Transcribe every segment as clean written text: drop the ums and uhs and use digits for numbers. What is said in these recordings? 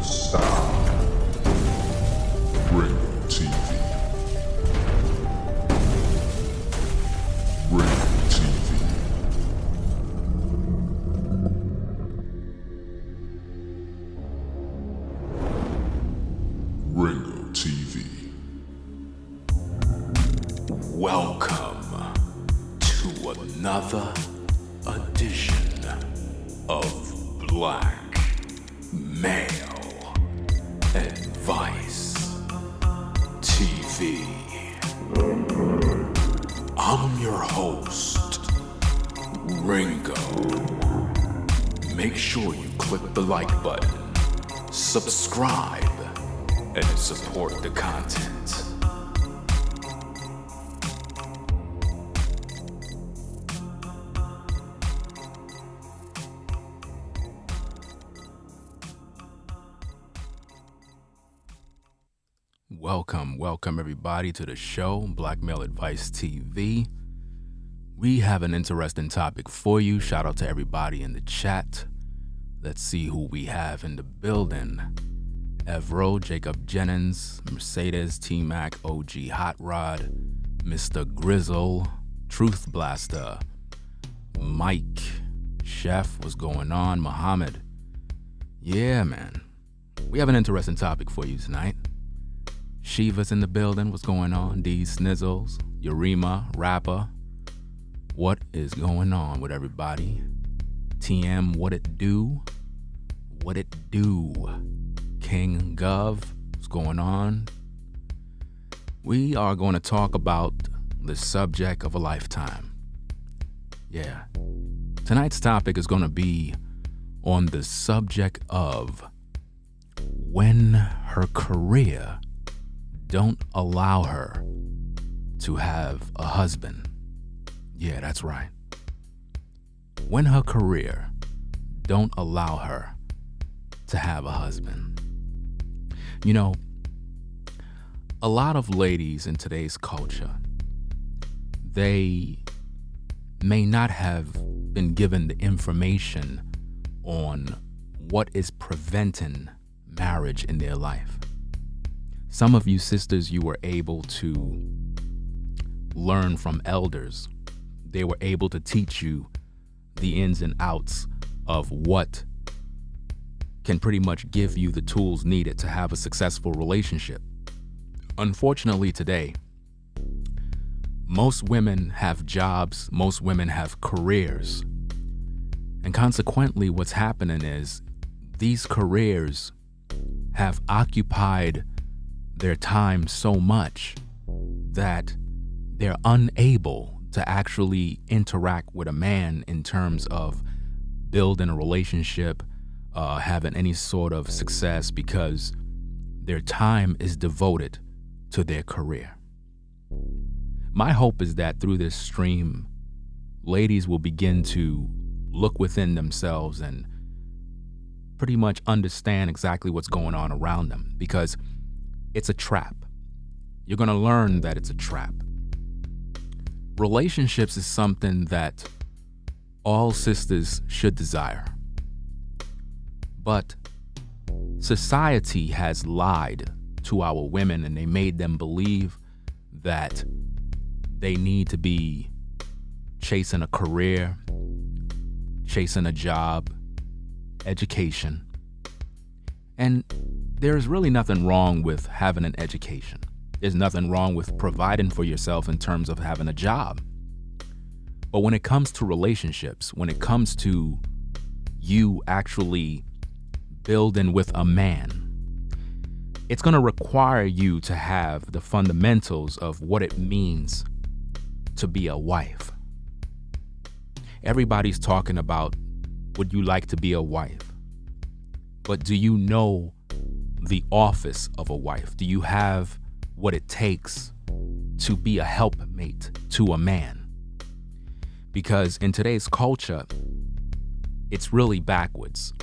sound. Ringo TV. Ringo TV. Ringo TV. Welcome to another edition of Black Male Advice TV. I'm your host, Ringo. Make sure you click the like button, subscribe, and support the content. Welcome everybody to the show, Black Male Advice TV. We have an interesting topic for you. Shout out to everybody in the chat. Let's see who we have in the building. Evro, Jacob Jennings, Mercedes, T-Mac, OG Hot Rod, Mr. Grizzle, Truth Blaster, Mike, Chef, what's going on? Muhammad. Yeah, man. We have an interesting topic for you tonight. Shiva's in the building. What's going on? D Snizzles, Urema, Rapper. What is going on with everybody? TM, what it do? What it do? King Gov, what's going on? We are going to talk about the subject of a lifetime. Yeah. Tonight's topic is going to be on the subject of when her career don't allow her to have a husband. Yeah, that's right. When her career don't allow her to have a husband. You know, a lot of ladies in today's culture, they may not have been given the information on what is preventing marriage in their life. Some of you sisters, you were able to learn from elders. They were able to teach you the ins and outs of what can pretty much give you the tools needed to have a successful relationship. Unfortunately today, most women have jobs, most women have careers. And consequently, what's happening is these careers have occupied their time so much that they're unable to actually interact with a man in terms of building a relationship, having any sort of success, because their time is devoted to their career. My hope is that through this stream, ladies will begin to look within themselves and pretty much understand exactly what's going on around them, because it's a trap. You're going to learn that it's a trap. Relationships is something that all sisters should desire. But society has lied to our women, and they made them believe that they need to be chasing a career, chasing a job, education. And there's really nothing wrong with having an education. There's nothing wrong with providing for yourself in terms of having a job. But when it comes to relationships, when it comes to you actually building with a man, it's going to require you to have the fundamentals of what it means to be a wife. Everybody's talking about, would you like to be a wife? But do you know the office of a wife? Do you have what it takes to be a helpmate to a man? Because in today's culture, it's really backwards.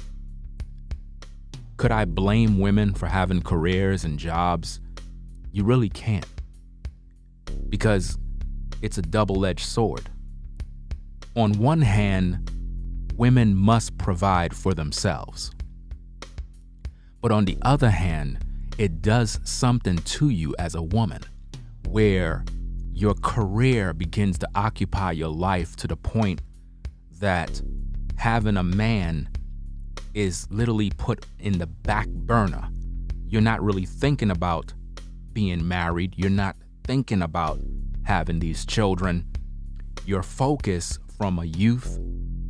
Could I blame women for having careers and jobs? You really can't. Because it's a double-edged sword. On one hand, women must provide for themselves. But on the other hand, it does something to you as a woman where your career begins to occupy your life to the point that having a man is literally put in the back burner. You're not really thinking about being married. You're not thinking about having these children. Your focus from a youth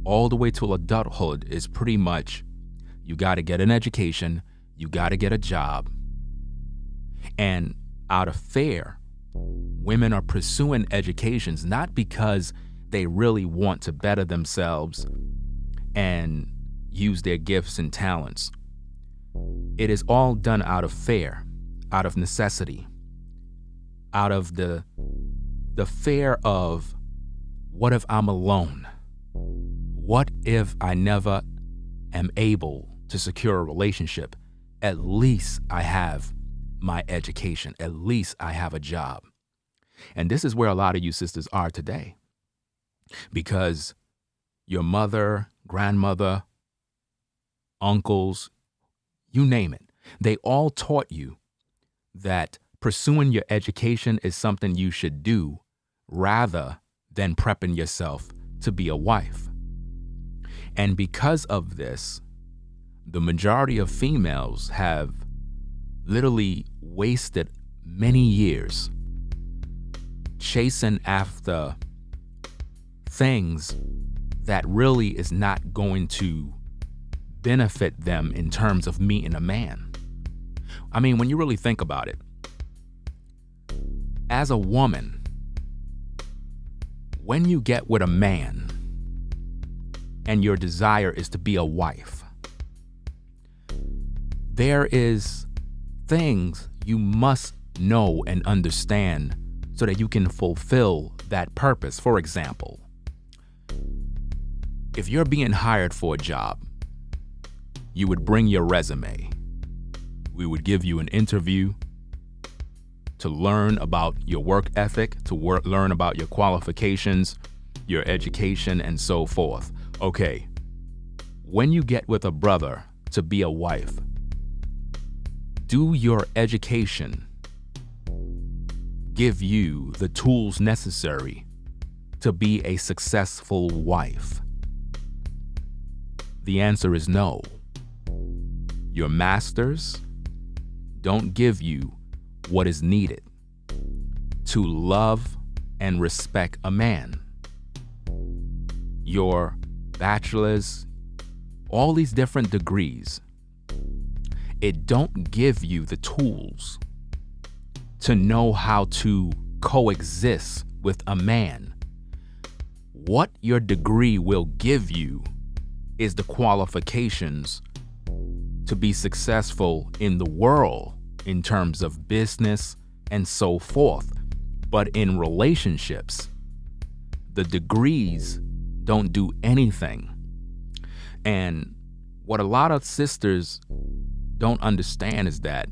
all the way to adulthood is pretty much, you got to get an education, you got to get a job. And out of fear, women are pursuing educations not because they really want to better themselves and use their gifts and talents. It is all done out of fear, out of necessity, out of the fear of, what if I'm alone? What if I never am able to secure a relationship? At least I have my education. At least I have a job. And this is where a lot of you sisters are today, because your mother, grandmother, uncles, you name it, they all taught you that pursuing your education is something you should do rather than prepping yourself to be a wife. And because of this, the majority of females have literally wasted many years chasing after things that really is not going to benefit them in terms of meeting a man. I mean, when you really think about it, as a woman, when you get with a man and your desire is to be a wife, there is things you must know and understand so that you can fulfill that purpose. For example, if you're being hired for a job, you would bring your resume. We would give you an interview to learn about your work ethic, to learn about your qualifications, your education, and so forth. Okay, when you get with a brother to be a wife, do your education give you the tools necessary to be a successful wife? The answer is no. Your masters don't give you what is needed to love and respect a man. Your bachelor's, all these different degrees, it don't give you the tools to know how to coexist with a man. What your degree will give you is the qualifications to be successful in the world in terms of business and so forth. But in relationships, the degrees don't do anything. And what a lot of sisters don't understand is that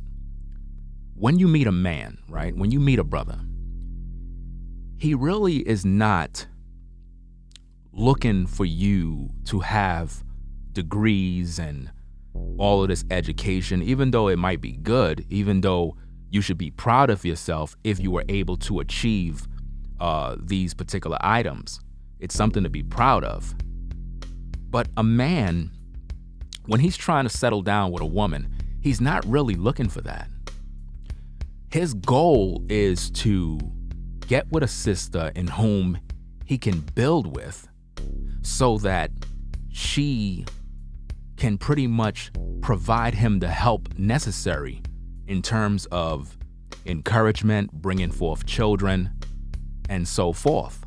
when you meet a man, right? When you meet a brother, he really is not looking for you to have degrees and all of this education, even though it might be good, even though you should be proud of yourself if you were able to achieve these particular items. It's something to be proud of. But a man, when he's trying to settle down with a woman, he's not really looking for that. His goal is to get with a sister in whom he can build with so that she can pretty much provide him the help necessary in terms of encouragement, bringing forth children, and so forth.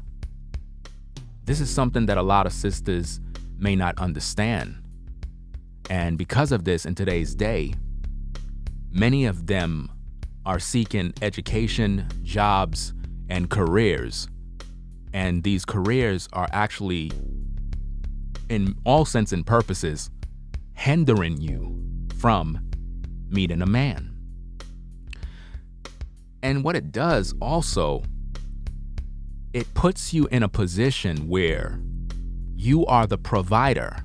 This is something that a lot of sisters may not understand. And because of this, in today's day, many of them are seeking education, jobs, and careers. And these careers are actually, in all sense and purposes, hindering you from meeting a man. And what it does also, it puts you in a position where you are the provider.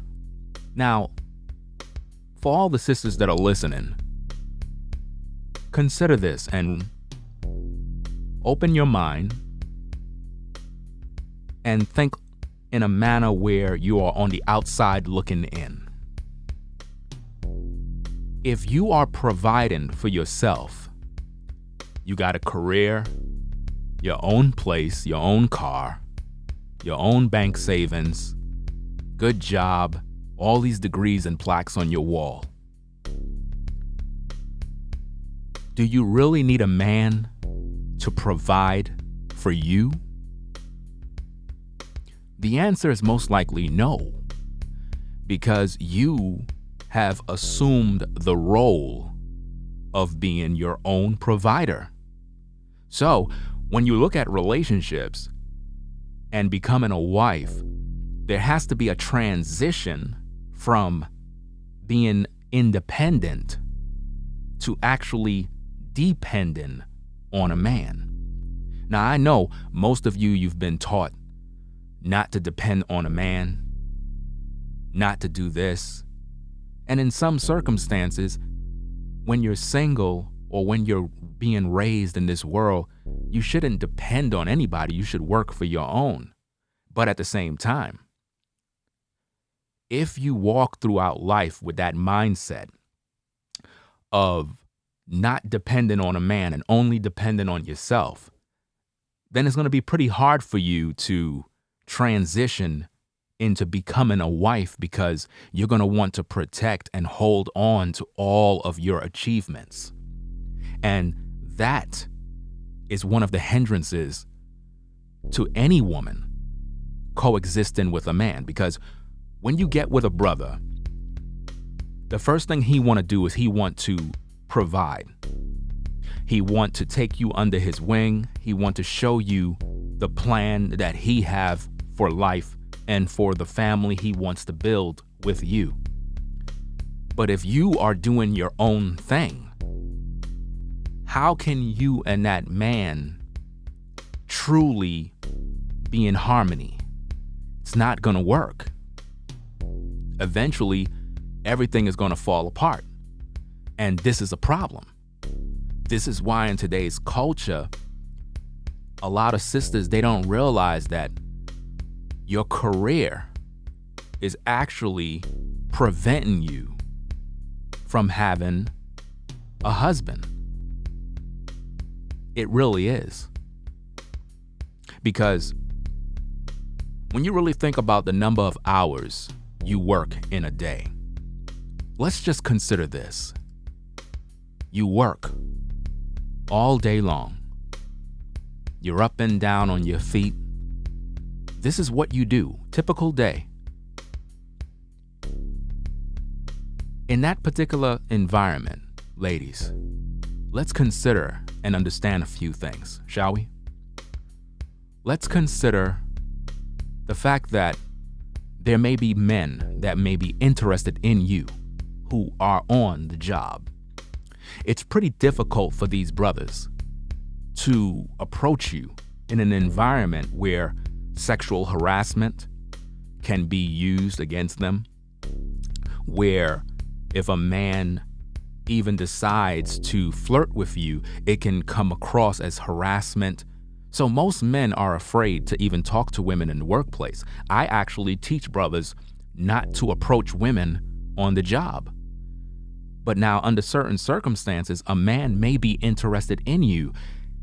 Now, for all the sisters that are listening, consider this and open your mind and think in a manner where you are on the outside looking in. If you are providing for yourself, you got a career, your own place, your own car, your own bank savings, good job, all these degrees and plaques on your wall. Do you really need a man to provide for you? The answer is most likely no, because you have assumed the role of being your own provider. So, when you look at relationships and becoming a wife, there has to be a transition from being independent to actually dependent on a man. Now, I know most of you've been taught not to depend on a man, not to do this. And in some circumstances, when you're single or when you're being raised in this world, you shouldn't depend on anybody. You should work for your own. But at the same time, if you walk throughout life with that mindset of not dependent on a man and only dependent on yourself, then it's going to be pretty hard for you to transition into becoming a wife, because you're going to want to protect and hold on to all of your achievements. And that is one of the hindrances to any woman coexisting with a man, because when you get with a brother, the first thing he want to do is he want to provide. He want to take you under his wing. He want to show you the plan that he have for life and for the family he wants to build with you. But if you are doing your own thing, how can you and that man truly be in harmony? It's not going to work. Eventually, everything is going to fall apart. And this is a problem. This is why in today's culture, a lot of sisters, they don't realize that your career is actually preventing you from having a husband. It really is. Because when you really think about the number of hours you work in a day, let's just consider this. You work all day long. You're up and down on your feet. This is what you do, typical day. In that particular environment, ladies, let's consider and understand a few things, shall we? Let's consider the fact that there may be men that may be interested in you who are on the job. It's pretty difficult for these brothers to approach you in an environment where sexual harassment can be used against them, where if a man even decides to flirt with you, it can come across as harassment. So most men are afraid to even talk to women in the workplace. I actually teach brothers not to approach women on the job. But now, under certain circumstances, a man may be interested in you,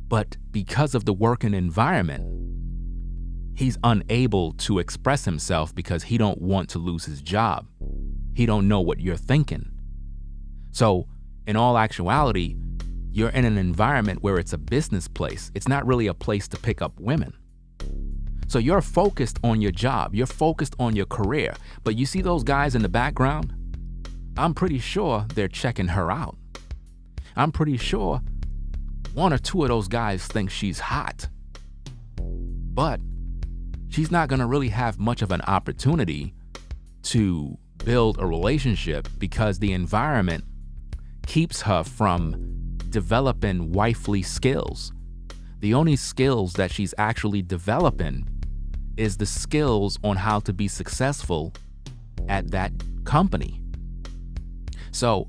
but because of the working environment, he's unable to express himself because he don't want to lose his job. He don't know what you're thinking. So, in all actuality, you're in an environment where it's a business place. It's not really a place to pick up women. So you're focused on your job. You're focused on your career. But you see those guys in the background? I'm pretty sure they're checking her out. I'm pretty sure one or two of those guys think she's hot. But she's not going to really have much of an opportunity to build a relationship because the environment keeps her from developing wifely skills. The only skills that she's actually developing is the skills on how to be successful at that company. So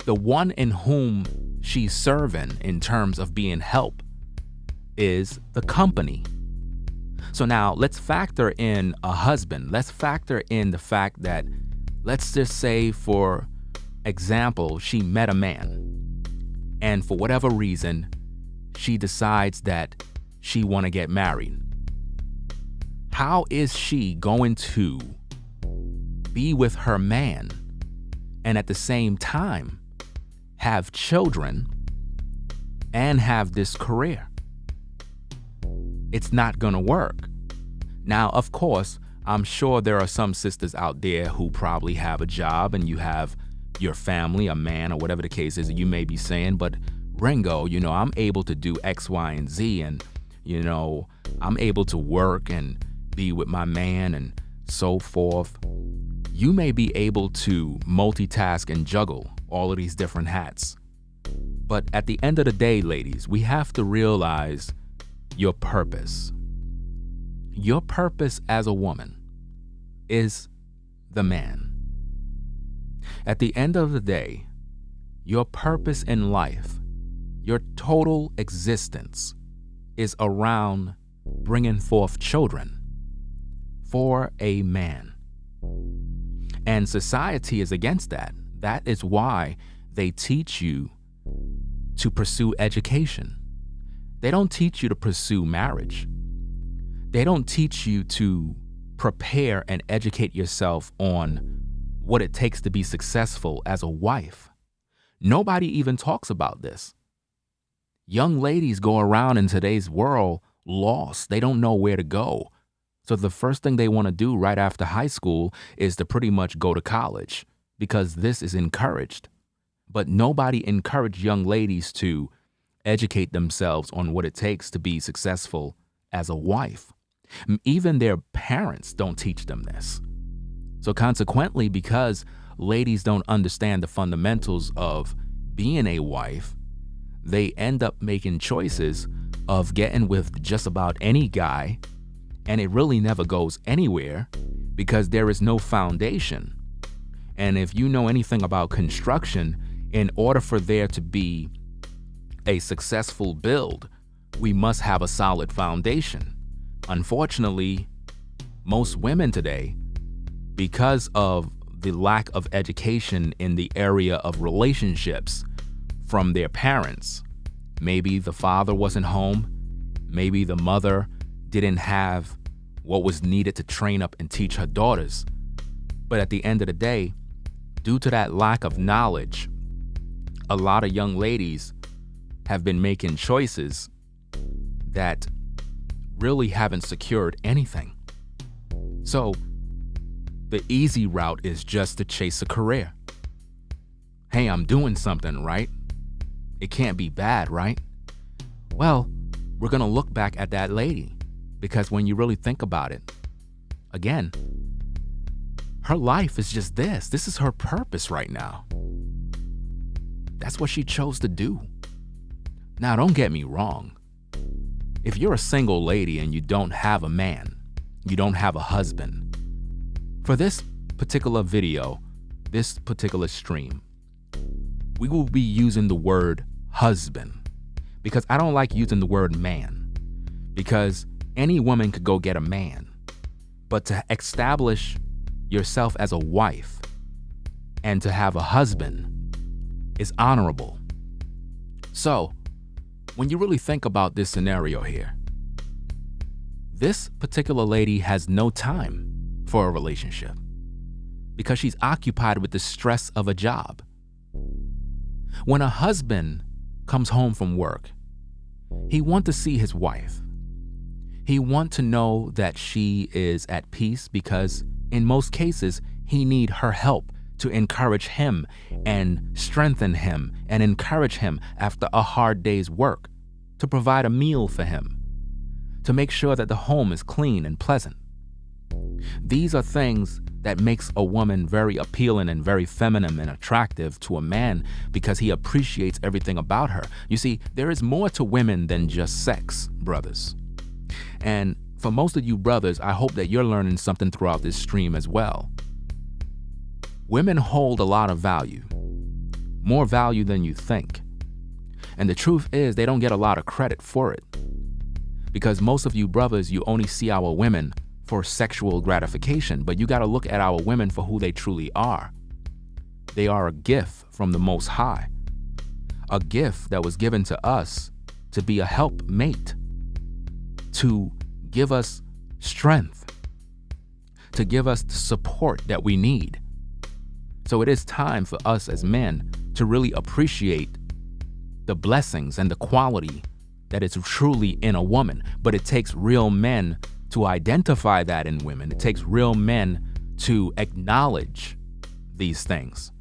the one in whom she's serving in terms of being help is the company. So now let's factor in a husband. Let's factor in the fact that, let's just say, for example, she met a man, and for whatever reason, she decides that she want to get married. How is she going to be with her man and at the same time have children and have this career? It's not going to work. Now, of course, I'm sure there are some sisters out there who probably have a job and you have your family, a man, or whatever the case is, you may be saying, but Ringo, I'm able to do X, Y, and Z, and, I'm able to work and be with my man and so forth. You may be able to multitask and juggle all of these different hats. But at the end of the day, ladies, we have to realize your purpose. Your purpose as a woman is the man. At the end of the day, your purpose in life, your total existence, is around bringing forth children for a man. And society is against that. That is why they teach you to pursue education. They don't teach you to pursue marriage. They don't teach you to prepare and educate yourself on what it takes to be successful as a wife. Nobody even talks about this. Young ladies go around in today's world lost. They don't know where to go. So the first thing they want to do right after high school is to pretty much go to college, because this is encouraged. But nobody encouraged young ladies to educate themselves on what it takes to be successful as a wife. Even their parents don't teach them this. So consequently, because ladies don't understand the fundamentals of being a wife, they end up making choices of getting with just about any guy, and it really never goes anywhere because there is no foundation. And if you know anything about construction, in order for there to be a successful build, we must have a solid foundation. Unfortunately, most women today, because of the lack of education in the area of relationships from their parents, maybe the father wasn't home, maybe the mother didn't have what was needed to train up and teach her daughters. But at the end of the day, due to that lack of knowledge, a lot of young ladies have been making choices that really haven't secured anything. So the easy route is just to chase a career. Hey, I'm doing something, right? It can't be bad, right? Well, we're going to look back at that lady, because when you really think about it, again, her life is just this. This is her purpose right now. That's what she chose to do. Now, don't get me wrong. If you're a single lady and you don't have a man, you don't have a husband, for this particular video, this particular stream, we will be using the word husband, because I don't like using the word man, because any woman could go get a man. But to establish yourself as a wife and to have a husband is honorable. So when you really think about this scenario here, this particular lady has no time for a relationship because she's occupied with the stress of a job. When a husband comes home from work, he wants to see his wife. He wants to know that she is at peace, because in most cases, he needs her help to encourage him and strengthen him and encourage him after a hard day's work, to provide a meal for him, to make sure that the home is clean and pleasant. These are things that makes a woman very appealing and very feminine and attractive to a man, because he appreciates everything about her. You see, there is more to women than just sex, brothers. And for most of you brothers, I hope that you're learning something throughout this stream as well. Women hold a lot of value, more value than you think. And the truth is, they don't get a lot of credit for it. Because most of you brothers, you only see our women for sexual gratification, but you got to look at our women for who they truly are. They are a gift from the Most High, a gift that was given to us to be a helpmate, to give us strength, to give us the support that we need. So it is time for us as men to really appreciate the blessings and the quality that is truly in a woman. But it takes real men to identify that in women. It takes real men to acknowledge these things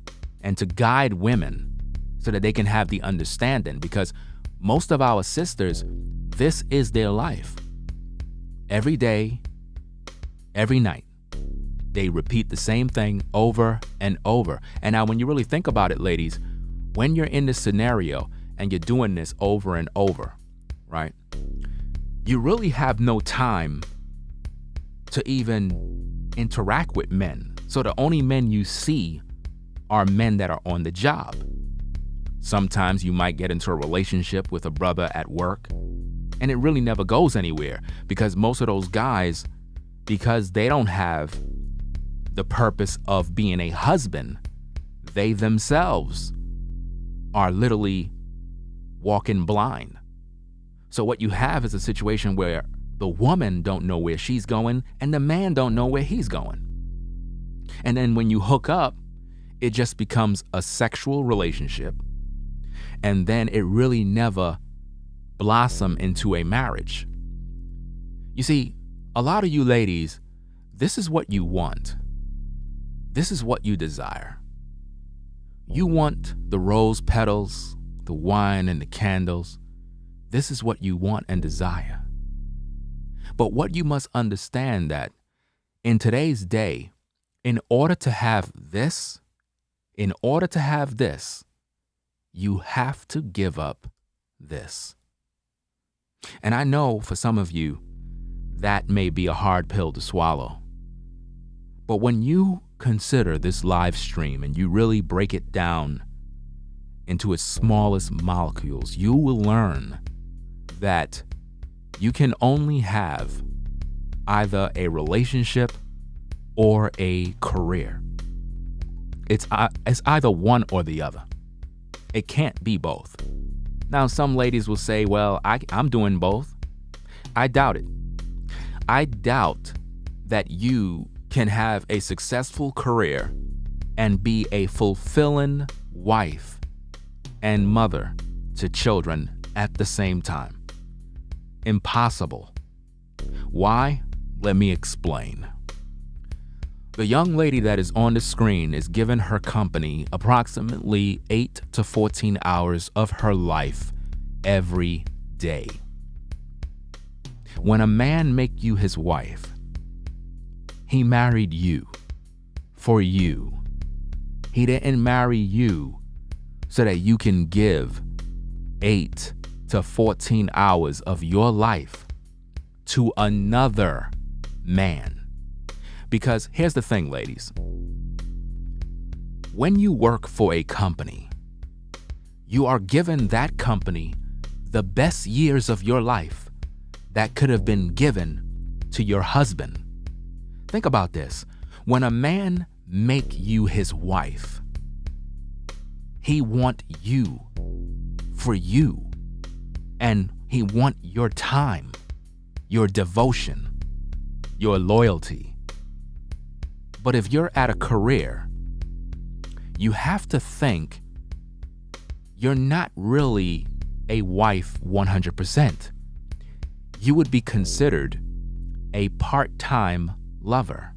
and to guide women so that they can have the understanding, because most of our sisters, this is their life. Every day, every night, they repeat the same thing over and over. And now when you really think about it, ladies, when you're in this scenario and you're doing this over and over, right, you really have no time to even interact with men. So the only men you see are men that are on the job. Sometimes you might get into a relationship with a brother at work, and it really never goes anywhere, because most of those guys, because they don't have the purpose of being a husband, they themselves are literally walking blind. So what you have is a situation where the woman don't know where she's going and the man don't know where he's going. And then when you hook up, it just becomes a sexual relationship. And then it really never blossom into a marriage. You see, a lot of you ladies, this is what you want. This is what you desire. You want the rose petals, the wine and the candles. This is what you want and desire. But what you must understand that in today's day, in order to have this, you have to give up this. And I know for some of you, that may be a hard pill to swallow. But when you consider this live stream and you really break it down into its smallest molecules, you will learn that you can only have either a relationship or a career. It's either one or the other. It can't be both. Now, some ladies will say, well, I'm doing both. I doubt it. I doubt that you can have a successful career and be a fulfilling wife and mother to children at the same time. Impossible. Why? Let me explain. The young lady that is on the screen is given her company approximately 8 to 14 hours of her life every day. When a man make you his wife, he married you for you. He didn't marry you so that you can give 8 to 14 hours of your life to another man. Because here's the thing, ladies. When you work for a company, you are given that company the best years of your life that could have been given to your husband. Think about this. When a man make you his wife, he want you for you, and he want your time, your devotion, your loyalty. But if you're at a career, you have to think you're not really a wife 100%. You would be considered a part-time lover.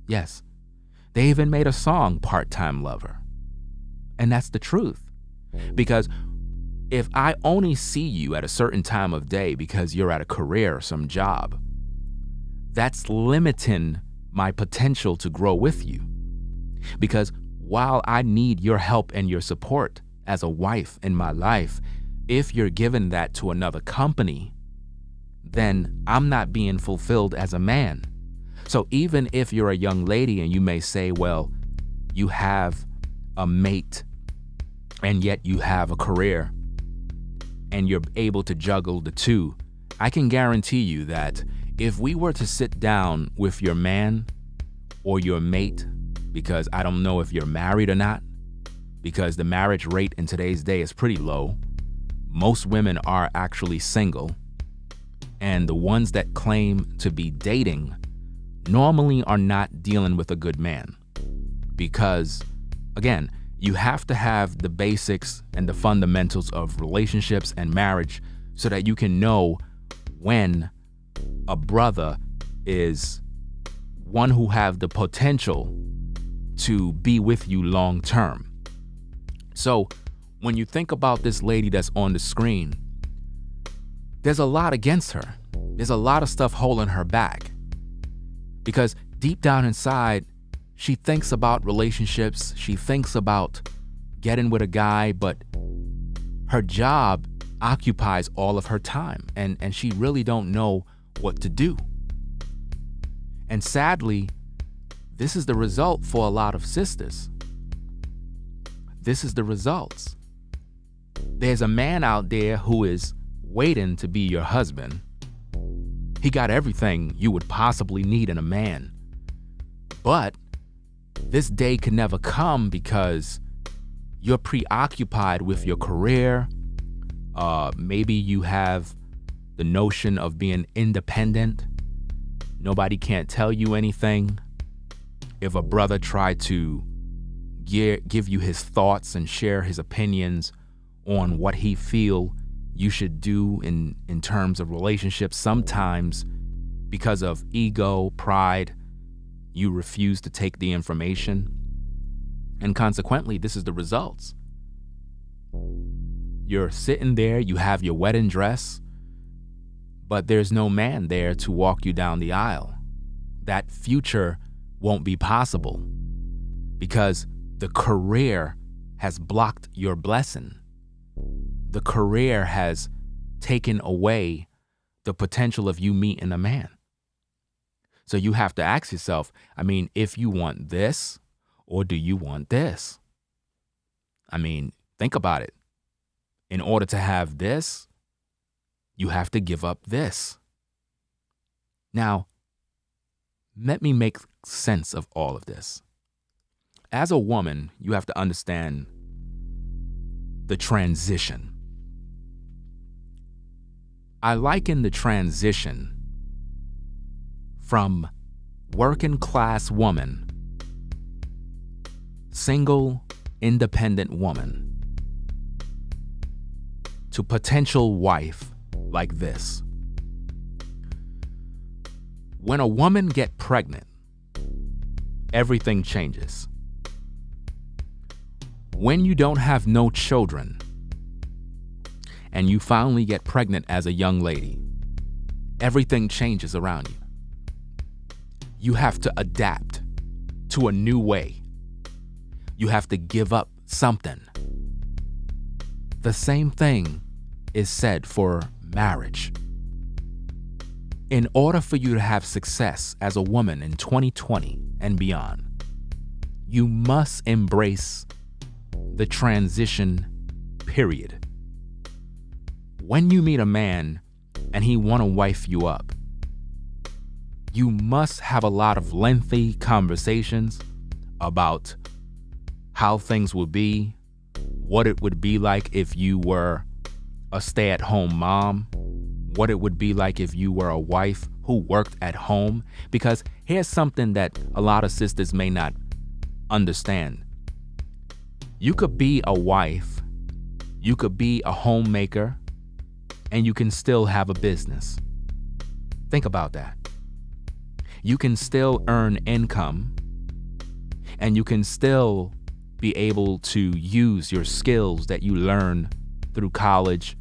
Yes, they even made a song, Part-Time Lover. And that's the truth. Because if I only see you at a certain time of day because you're at a career or some job, that's limiting my potential to grow with you. Because while I need your help and your support as a wife in my life, if you're given that to another company, then I'm not being fulfilled as a man. So even if you're a young lady and you may say, well, you have a mate and yet you have a career and you're able to juggle the two, I can guarantee you that if we were to sit down with your man or your mate, because I don't know if you're married or not, because the marriage rate in today's day is pretty low. Most women are actually single, and the ones that claim to be dating normally are not dealing with a good man. Because, again, you have to have the basics and the fundamentals of relationships and marriage so that you can know when a brother is one who have the potential to be with you long term. So when you think about this lady that's on the screen, there's a lot against her. There's a lot of stuff holding her back. Because deep down inside, she thinks about relationships. She thinks about getting with a guy, but her job occupies all of her time, and she really don't know what to do. And sadly, this is the result for a lot of sisters. This is the results. There's a man out there who is waiting to be your husband. He got everything you would possibly need in a man. But this day can never come because you're preoccupied with your career. Maybe you have the notion of being independent. Nobody can't tell you anything. If a brother tried to give you his thoughts and share his opinions on what he feel you should do in terms of relationships, sometimes because of ego, pride, you refuse to take the information. And consequently, this is the results. You're sitting there, you have your wedding dress, but there's no man there to walk you down the aisle. That future won't be possible because the career has blocked your blessing. The career has taken away the potential of you meeting a man. So you have to ask yourself, if you want this or do you want this? Think about it. In order to have this, you have to give up this. Now, let me make sense of all of this. As a woman, you have to understand the transition. I liken the transition from working class woman, single, independent woman, to potential wife like this. When a woman gets pregnant, everything changes. When you don't have no children and you finally get pregnant as a young lady, everything changes around you. You have to adapt to a new way. You have to give up something. The same thing is said for marriage. In order for you to have success as a woman in 2020 and beyond, you must embrace the transition period. When you meet a man and he want to wife you up, you must have a lot of lengthy conversations about how things would be, what it would be like if you were a stay-at-home mom, what it would be like if you were a wife who worked at home. Because here's something that a lot of sisters may not understand. You could be a wife, you could be a homemaker, and you can still have a business. Think about that. You can still earn income, and you can still be able to use your skills that you learn through college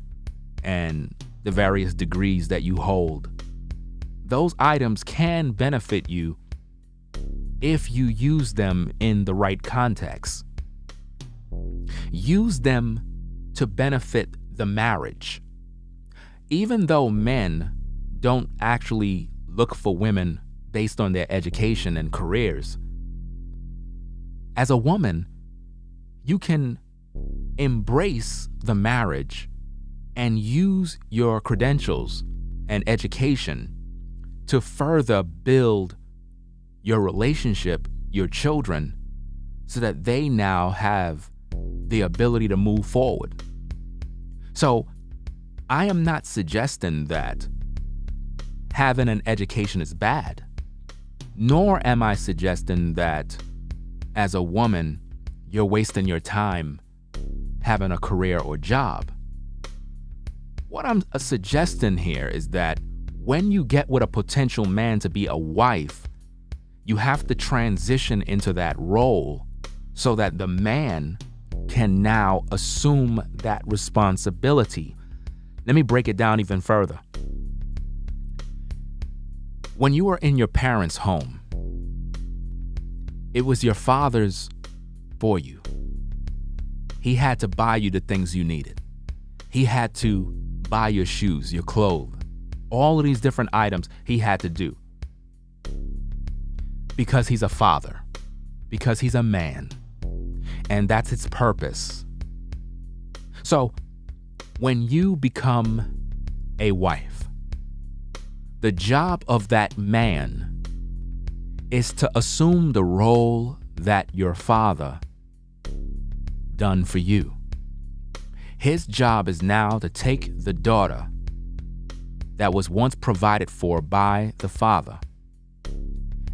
and the various degrees that you hold. Those items can benefit you if you use them in the right context. Use them to benefit the marriage. Even though men don't actually look for women based on their education and careers, As a woman, you can embrace the marriage and use your credentials and education to further build your relationship, your children, so that they now have the ability to move forward. So I am not suggesting that having an education is bad, nor am I suggesting that as a woman, you're wasting your time having a career or job. What I'm suggesting here is that when you get with a potential man to be a wife, you have to transition into that role so that the man can now assume that responsibility. Let me break it down even further. When you were in your parents' home, it was your father's for you. He had to buy you the things you needed. He had to buy your shoes, your clothes, all of these different items he had to do. Because he's a father, because he's a man, and that's its purpose. So when you become a wife, the job of that man is to assume the role that your father done for you. His job is now to take the daughter that was once provided for by the father,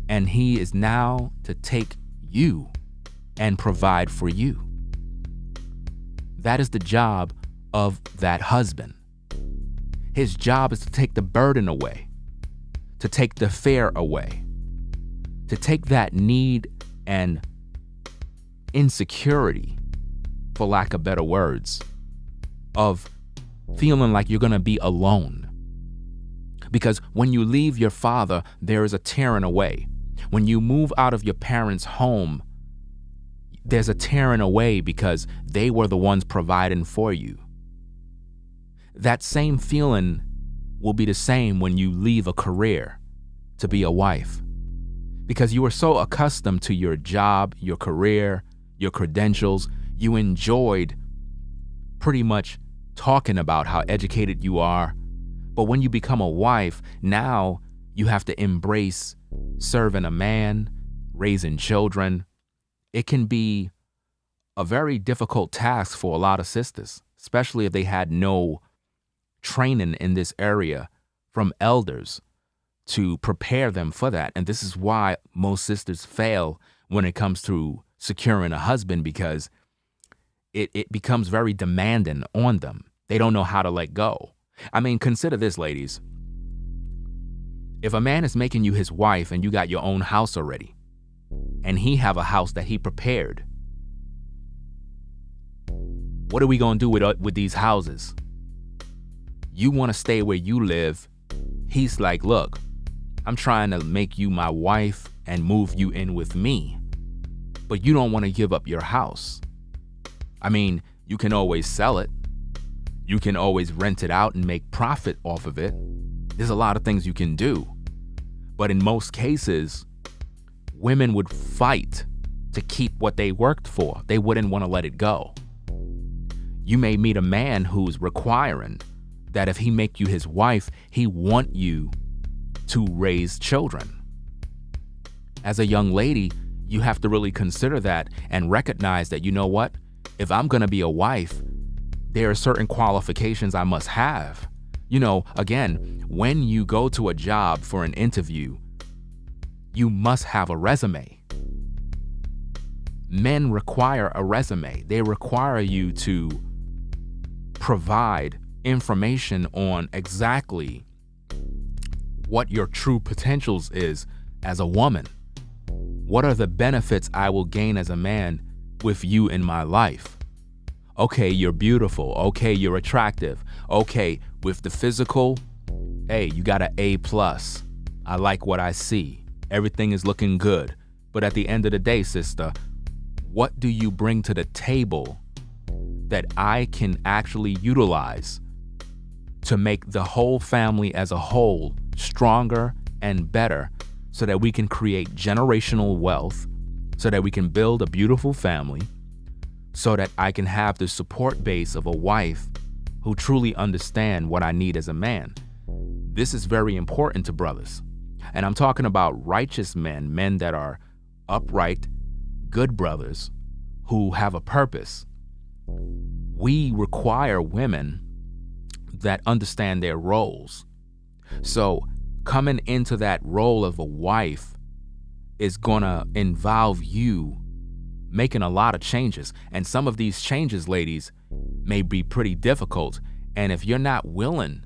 and he is now to take you and provide for you. That is the job of that husband. His job is to take the burden away, to take the fear away, to take that need and insecurity, for lack of better words, of feeling like you're gonna be alone. Because when you leave your father, there is a tearing away. When you move out of your parents' home, there's a tearing away because they were the ones providing for you. That same feeling will be the same when you leave a career to be a wife. Because you were so accustomed to your job, your career, your credentials, you enjoyed pretty much talking about how educated you are. But when you become a wife, now you have to embrace serving a man, raising children. It can be a very difficult task for a lot of sisters, especially if they had no training in this area from elders to prepare them for that. And this is why most sisters fail when it comes to securing a husband, because it becomes very demanding on them. They don't know how to let go. I mean, consider this, ladies. If a man is making you his wife and you got your own house already, and he have a house that he prepared, what are we going to do with these houses? You want to stay where you live. He's like, look, I'm trying to make you my wife and move you in with me, but you don't want to give up your house. I mean, you can always sell it. You can always rent it out and make profit off of it. There's a lot of things you can do. But in most cases, women would fight to keep what they worked for. They wouldn't want to let it go. You may meet a man who's requiring that if he make you his wife, he want you to raise children. As a young lady, you have to really consider that and recognize that, you know what? If I'm going to be a wife, there are certain qualifications I must have. You know, again, when you go to a job for an interview, you must have a resume. Men require a resume. They require you to provide information on exactly what your true potentials is as a woman. What are the benefits I will gain as a man with you in my life? Okay, you're beautiful. Okay, you're attractive. Okay, with the physical, hey, you got an A+. I like what I see. Everything is looking good. But at the end of the day, sister, what do you bring to the table that I can actually utilize to make the whole family as a whole stronger and better, so that we can create generational wealth, so that we can build a beautiful family, so that I can have the support base of a wife who truly understand what I need as a man. This is very important to brothers. And I'm talking about righteous men, men that are upright, good brothers who have a purpose. We require women that understand their roles. So coming into that role of a wife is gonna involve you making a lot of changes. And some of these changes, ladies, may be pretty difficult. And if you're not willing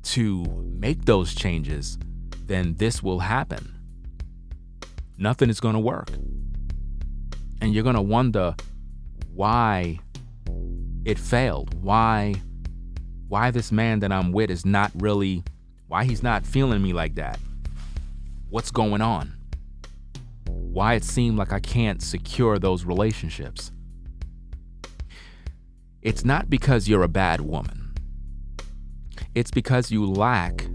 to make those changes, then this will happen. Nothing is gonna work. And you're gonna wonder why it failed, why this man that I'm with is not really, why he's not feeling me like that. What's going on? Why it seemed like I can't secure those relationships. It's not because you're a bad woman. It's because you lack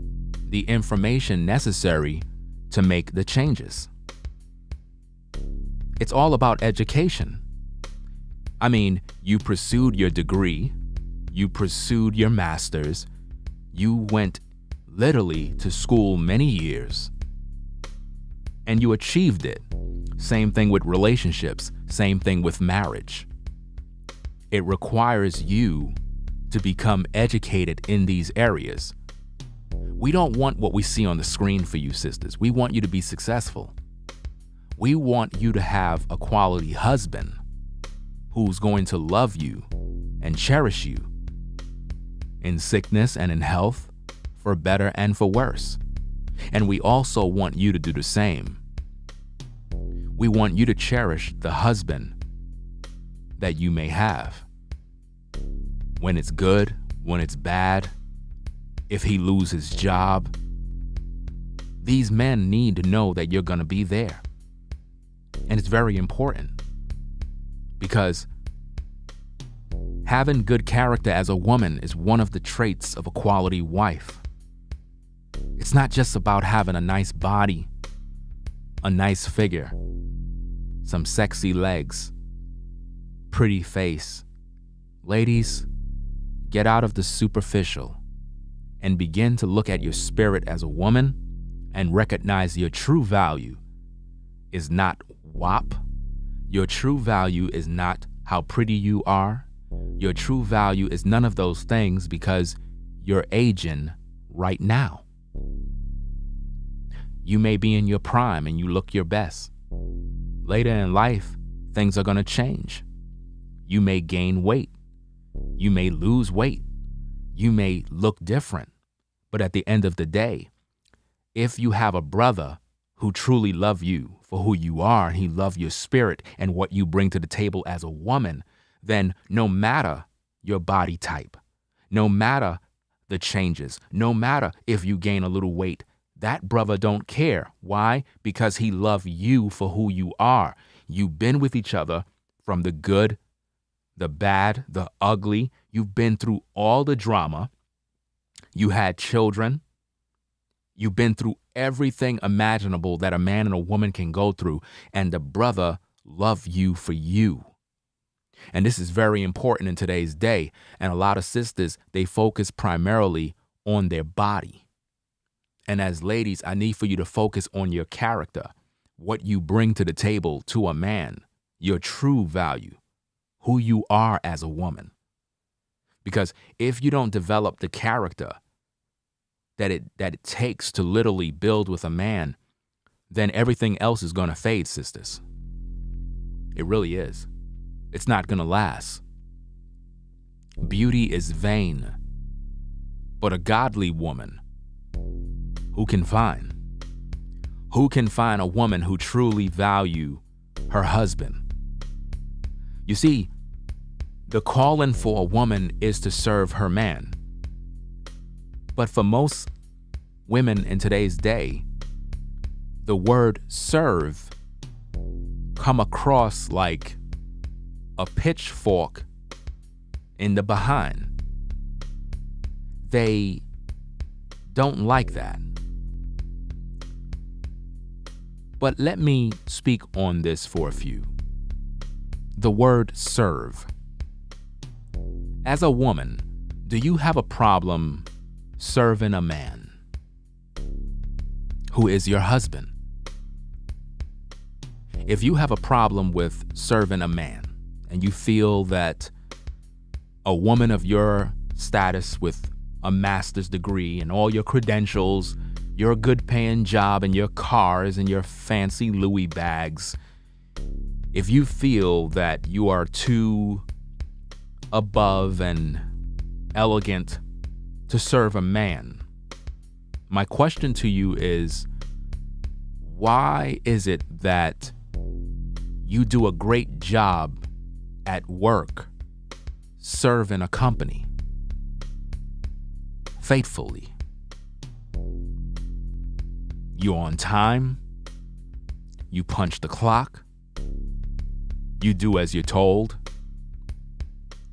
the information necessary to make the changes. It's all about education. I mean, you pursued your degree, you pursued your master's, you went literally to school many years, and you achieved it. Same thing with relationships, same thing with marriage. It requires you to become educated in these areas. We don't want what we see on the screen for you, sisters. We want you to be successful. We want you to have a quality husband who's going to love you and cherish you in sickness and in health, for better and for worse. And we also want you to do the same. We want you to cherish the husband that you may have. When it's good, when it's bad, if he loses his job, these men need to know that you're gonna be there. And it's very important, because having good character as a woman is one of the traits of a quality wife. It's not just about having a nice body, a nice figure, some sexy legs, pretty face. Ladies, get out of the superficial and begin to look at your spirit as a woman and recognize your true value is not WAP. Your true value is not how pretty you are. Your true value is none of those things, because you're aging right now. You may be in your prime and you look your best. Later in life, things are gonna change. You may gain weight. You may lose weight. You may look different. But at the end of the day, if you have a brother who truly loves you for who you are, and he loves your spirit and what you bring to the table as a woman, then no matter your body type, no matter the changes, no matter if you gain a little weight, that brother don't care. Why? Because he loves you for who you are. You've been with each other from the good, the bad, the ugly. You've been through all the drama. You had children. You've been through everything imaginable that a man and a woman can go through, and the brother loves you for you. And this is very important in today's day. And a lot of sisters, they focus primarily on their body. And as ladies, I need for you to focus on your character, what you bring to the table to a man, your true value, who you are as a woman. Because if you don't develop the character that it takes to literally build with a man, then everything else is going to fade, sisters. It really is. It's not going to last. Beauty is vain, but a godly woman, who can find? Who can find a woman who truly value her husband? You see, the calling for a woman is to serve her man. But for most women in today's day, the word serve come across like a pitchfork in the behind. They don't like that. But let me speak on this for a few. The word serve. As a woman, do you have a problem serving a man who is your husband? If you have a problem with serving a man and you feel that a woman of your status with a master's degree and all your credentials, your good paying job and your cars and your fancy Louis bags, if you feel that you are too above and elegant to serve a man, my question to you is, why is it that you do a great job at work serving a company faithfully? You're on time, you punch the clock, you do as you're told,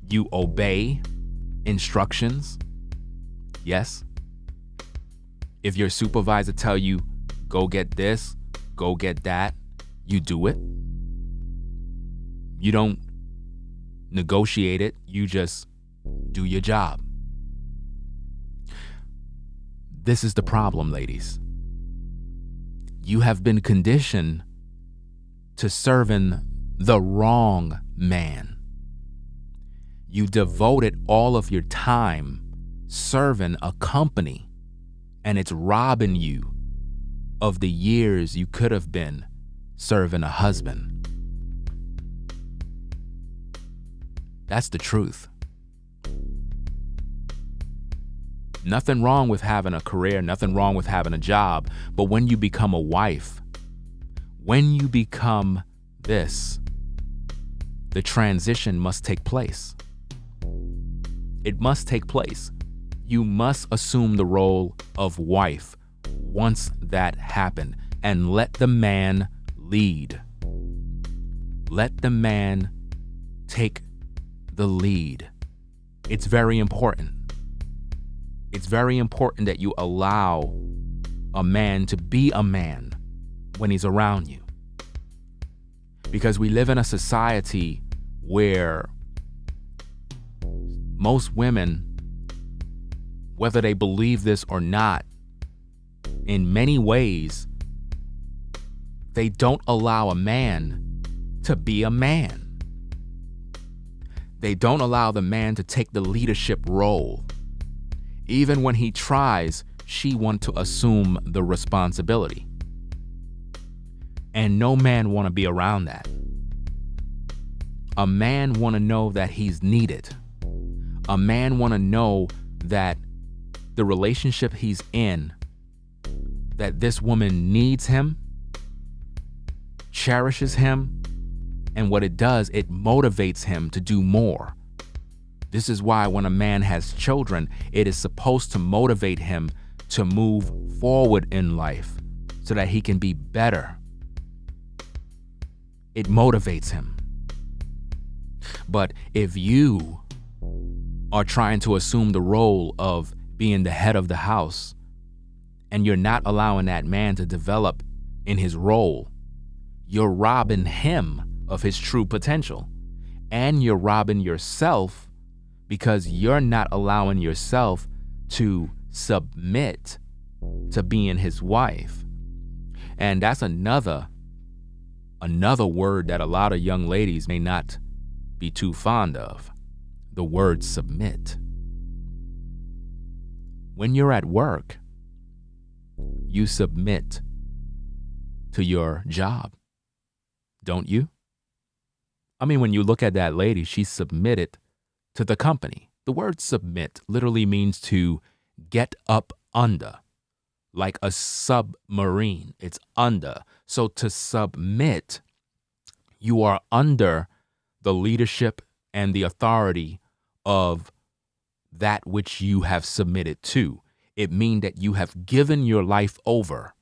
you obey instructions. Yes. If your supervisor tell you, go get this, go get that, you do it. You don't negotiate it, you just do your job. This is the problem, ladies. You have been conditioned to serving the wrong man. You devoted all of your time serving a company, and it's robbing you of the years you could have been serving a husband. That's the truth. Nothing wrong with having a career, nothing wrong with having a job, but when you become a wife, when you become this, the transition must take place. It must take place. You must assume the role of wife once that happened, and let the man lead. Let the man take the lead. It's very important. It's very important that you allow a man to be a man when he's around you. Because we live in a society where most women, whether they believe this or not, in many ways, they don't allow a man to be a man. They don't allow the man to take the leadership role. Even when he tries, she wants to assume the responsibility. And no man want to be around that. A man want to know that he's needed. A man want to know that the relationship he's in, that this woman needs him, cherishes him, and what it does, it motivates him to do more. This is why when a man has children, it is supposed to motivate him to move forward in life so that he can be better. It motivates him. But if you are trying to assume the role of being the head of the house, and you're not allowing that man to develop in his role, you're robbing him of his true potential. And you're robbing yourself because you're not allowing yourself to submit to being his wife. And that's another word that a lot of young ladies may not be too fond of. The word submit. When you're at work, you submit to your job, don't you? I mean, when you look at that lady, she submitted to the company. The word submit literally means to get up under, like a submarine. It's under. So to submit, you are under the leadership and the authority of that which you have submitted to. It means that you have given your life over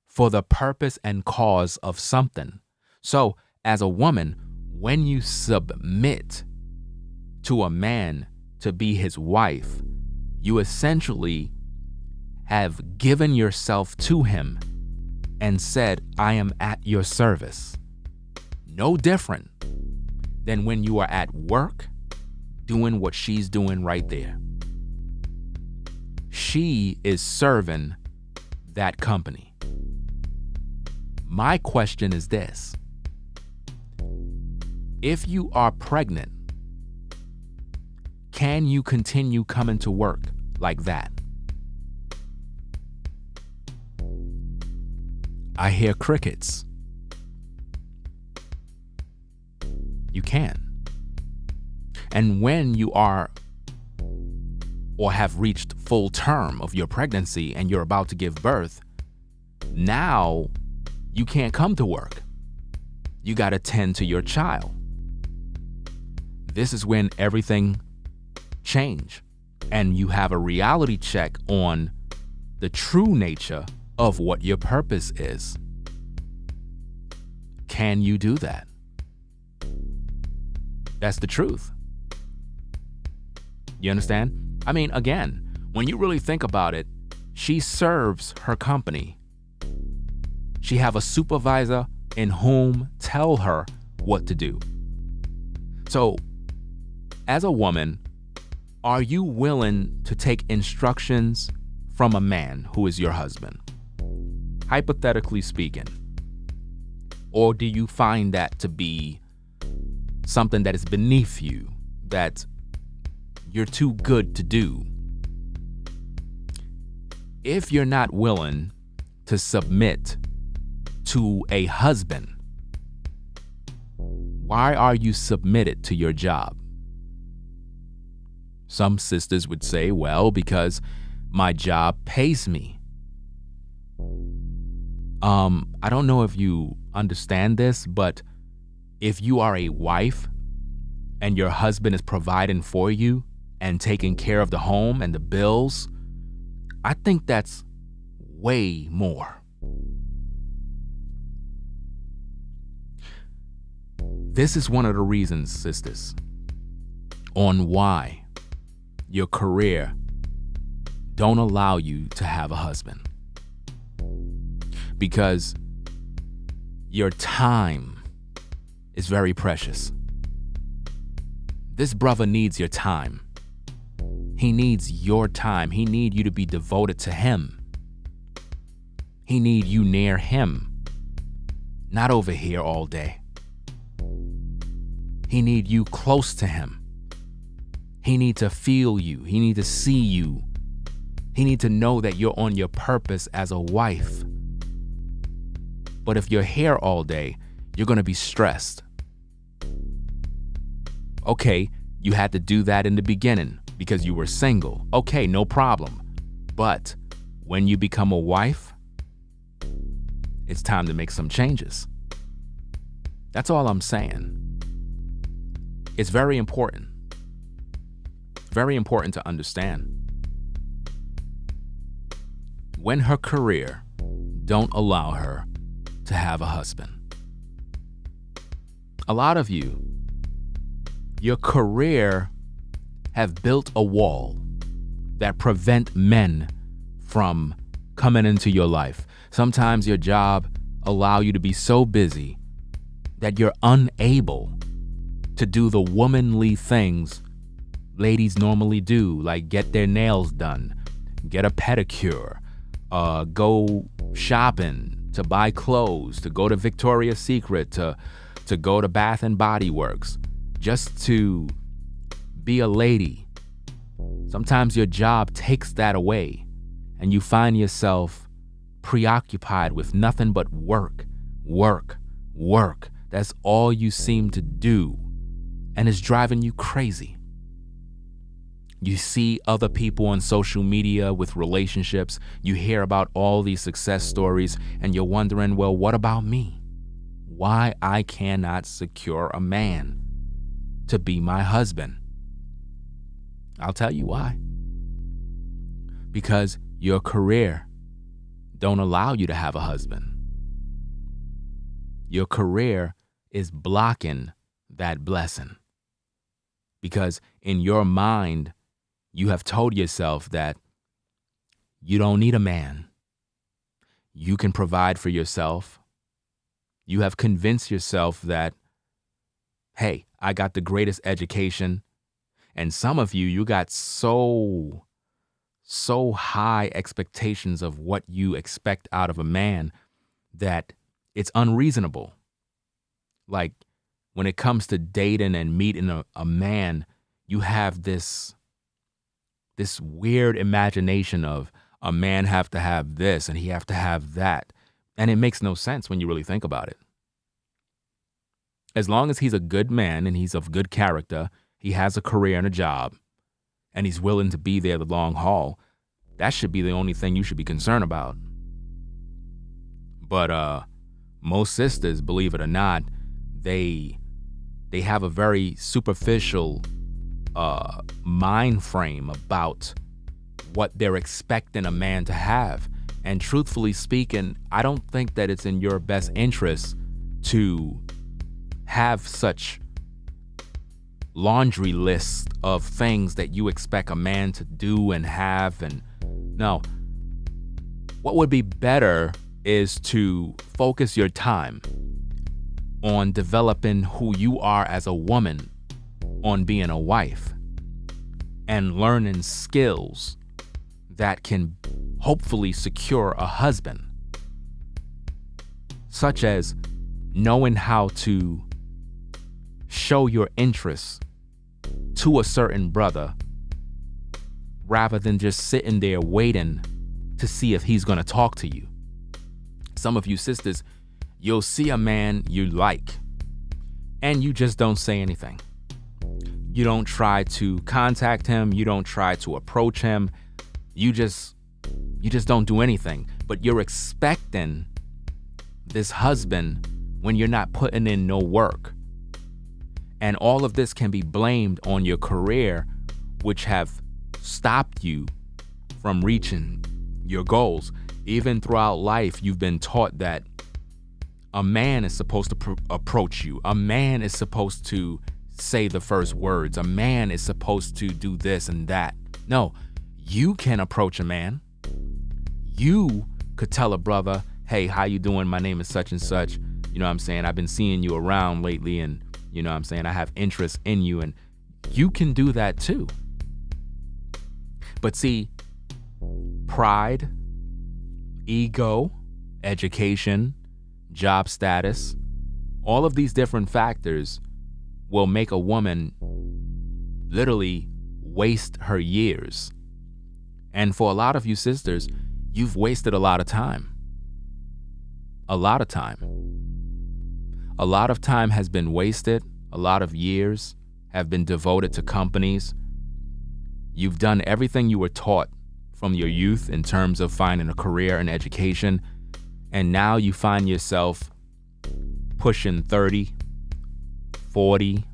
for the purpose and cause of something. So as a woman, when you submit to a man to be his wife, you essentially have given yourself to him and said, I am at your service. No different than when you are at work doing what she's doing right there. She is serving that company. My question is this: if you are pregnant, can you continue coming to work like that? I hear crickets. You can. And when you are or have reached full term of your pregnancy and you're about to give birth, now you can't come to work. You got to tend to your child. This is when everything change and you have a reality check on the true nature of what your purpose is. Can you do that? That's the truth. You understand? I mean, again, when you really think about it, she serves her company. She have a supervisor in whom tell her what to do. So, as a woman, are you willing to take instructions from a man who is your husband? Hypothetically speaking. Or do you find that to be something that is beneath you, that you're too good to do? If you're not willing to submit to a husband, why are you submitted to your job? Some sisters would say, well, because my job pays me. I don't know if you understand this, but if you are a wife and your husband is providing for you and taking care of the home and the bills, I think that's way more. This is one of the reasons, sisters, on why your career don't allow you to have a husband. Because your time is very precious. This brother needs your time. He needs your time. He needs you to be devoted to him. He needs you near him, not over here all day. He needs you close to him. He needs to feel you. He needs to see you. He needs to know that you're on your purpose as a wife. But if you're here all day, you're going to be stressed. Okay, you had to do that in the beginning because you were single. Okay, no problem. But when you become a wife, it's time to make some changes. That's all I'm saying. It's very important. Very important to understand. When her career don't allow her to have a husband. A lot of you, your career have built a wall that prevent men from coming into your life. Sometimes your job allow you to be so busy that you're unable to do the womanly things ladies normally do, like get their nails done, get a pedicure, go shopping, to buy clothes, to go to Victoria's Secret, to go to Bath and Body Works, just to be a lady. Sometimes your job takes that away and you find yourself preoccupied with nothing but work, work, work. That's all you seem to do, and it's driving you crazy. You see other people on social media with relationships. You hear about all these success stories and you're wondering, well, what about me? Why I cannot secure a man to be my husband? I'll tell you why. Because your career don't allow you to have a husband. Your career is blocking that blessing. Because in your mind, you have told yourself that you don't need a man. you can provide for yourself. You have convinced yourself that, hey, I got the greatest education. And some of you got so high expectations of what you expect out of a man that it's unreasonable. Like, when it comes to dating and meeting a man, you have this weird imagination of a man have to have this and he have to have that. And it makes no sense when you really think about it. As long as he's a good man and he's of good character, he has a career and a job, and he's willing to be there the long haul, that should be the only thing you should be concerned about. But most sisters, believe it or not, they have a very superficial mind frame about what they're expecting a man to have. And truthfully speaking, I don't think that it's in your best interest to have such laundry list of things that you expect a man to do and have. And no, what would be better is to focus your time on developing who you are as a woman, on being a wife, and learning skills that can hopefully secure a husband, such as knowing how to show your interest to a certain brother rather than just sitting there waiting to see if he's going to talk to you. Some of you sisters, you'll see a man you like and you just don't say anything. You don't try to contact him. You don't try to approach him. You just don't do anything. But you're expecting this husband when you're not putting in no work. And all of this can be blamed on your career, which have stopped you from reaching your goals. Even throughout life, you've been taught that a man is supposed to approach you. A man is supposed to say the first words. A man is supposed to do this and that. No, you can approach a man. You could tell a brother, hey, how you doing? My name is such and such. You know what I'm saying? I've been seeing you around lately, and you know what I'm saying? I have interest in you, and you can do that too. But see, pride, ego, education, job status, all of these different factors will make a woman literally waste her years. And for a lot of you sisters, you've wasted a lot of time. A lot of time. A lot of time has been wasted. A lot of years have been devoted to companies. You've done everything you were taught from your youth in terms of finding a career and education. And now you find yourself pushing 30, 40,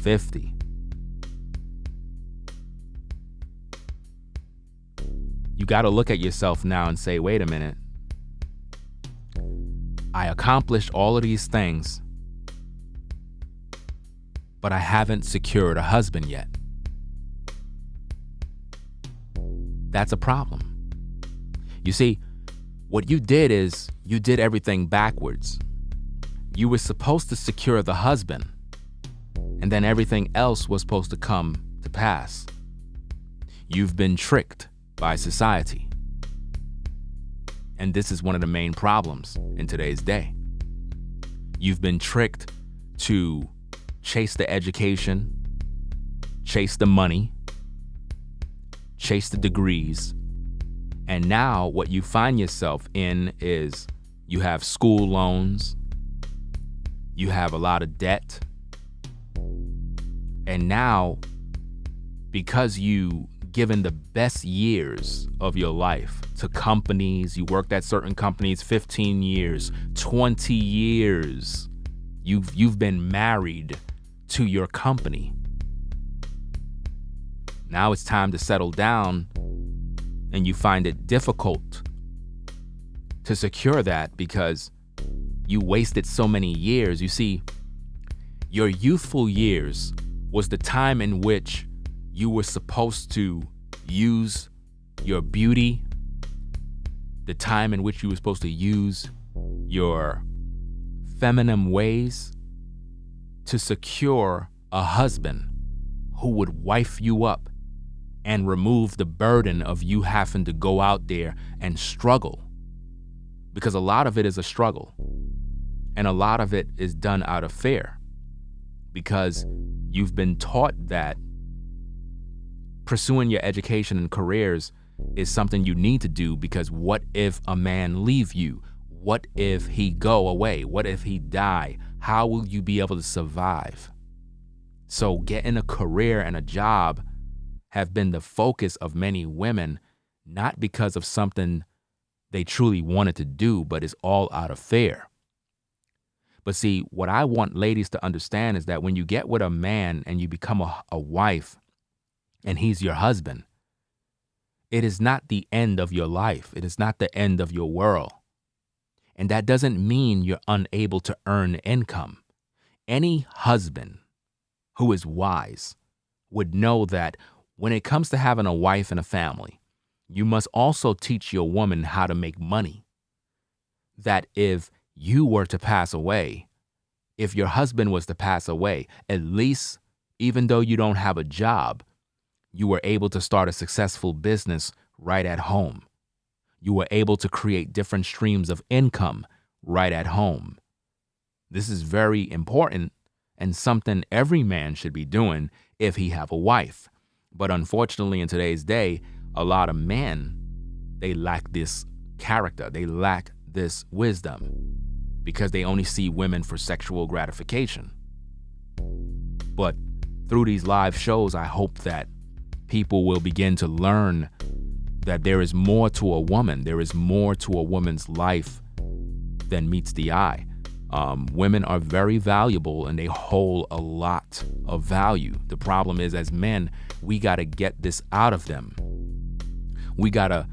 50. You got to look at yourself now and say, wait a minute. I accomplished all of these things, but I haven't secured a husband yet. That's a problem. You see, what you did is you did everything backwards. You were supposed to secure the husband, and then everything else was supposed to come to pass. You've been tricked by society. And this is one of the main problems in today's day. You've been tricked to chase the education, chase the money, chase the degrees. And now what you find yourself in is you have school loans, you have a lot of debt. And now, because you given the best years of your life to companies, you worked at certain companies 15 years, 20 years, you've been married to your company. Now it's time to settle down, and you find it difficult to secure that because you wasted so many years. You see, your youthful years was the time in which you were supposed to use your beauty, the time in which you were supposed to use your feminine ways to secure a husband who would wife you up and remove the burden of you having to go out there and struggle. Because a lot of it is a struggle, and a lot of it is done out of fear, because you've been taught that pursuing your education and careers is something you need to do, because what if a man leave you? What if he go away? What if he die? How will you be able to survive? So getting a career and a job have been the focus of many women, not because of something they truly wanted to do, but it's all out of fear. But see, what I want ladies to understand is that when you get with a man and you become a wife and he's your husband, it is not the end of your life. It is not the end of your world. And that doesn't mean you're unable to earn income. Any husband who is wise would know that when it comes to having a wife and a family, you must also teach your woman how to make money. That if you were to pass away, if your husband was to pass away, at least, even though you don't have a job, you were able to start a successful business right at home. You were able to create different streams of income right at home. This is very important and something every man should be doing if he have a wife. But unfortunately, in today's day, a lot of men, they lack this character. They lack this wisdom because they only see women for sexual gratification. But through these live shows, I hope that people will begin to learn that there is more to a woman. There is more to a woman's life than meets the eye. Women are very valuable and they hold a lot of value. The problem is, as men, we got to get this out of them. We got to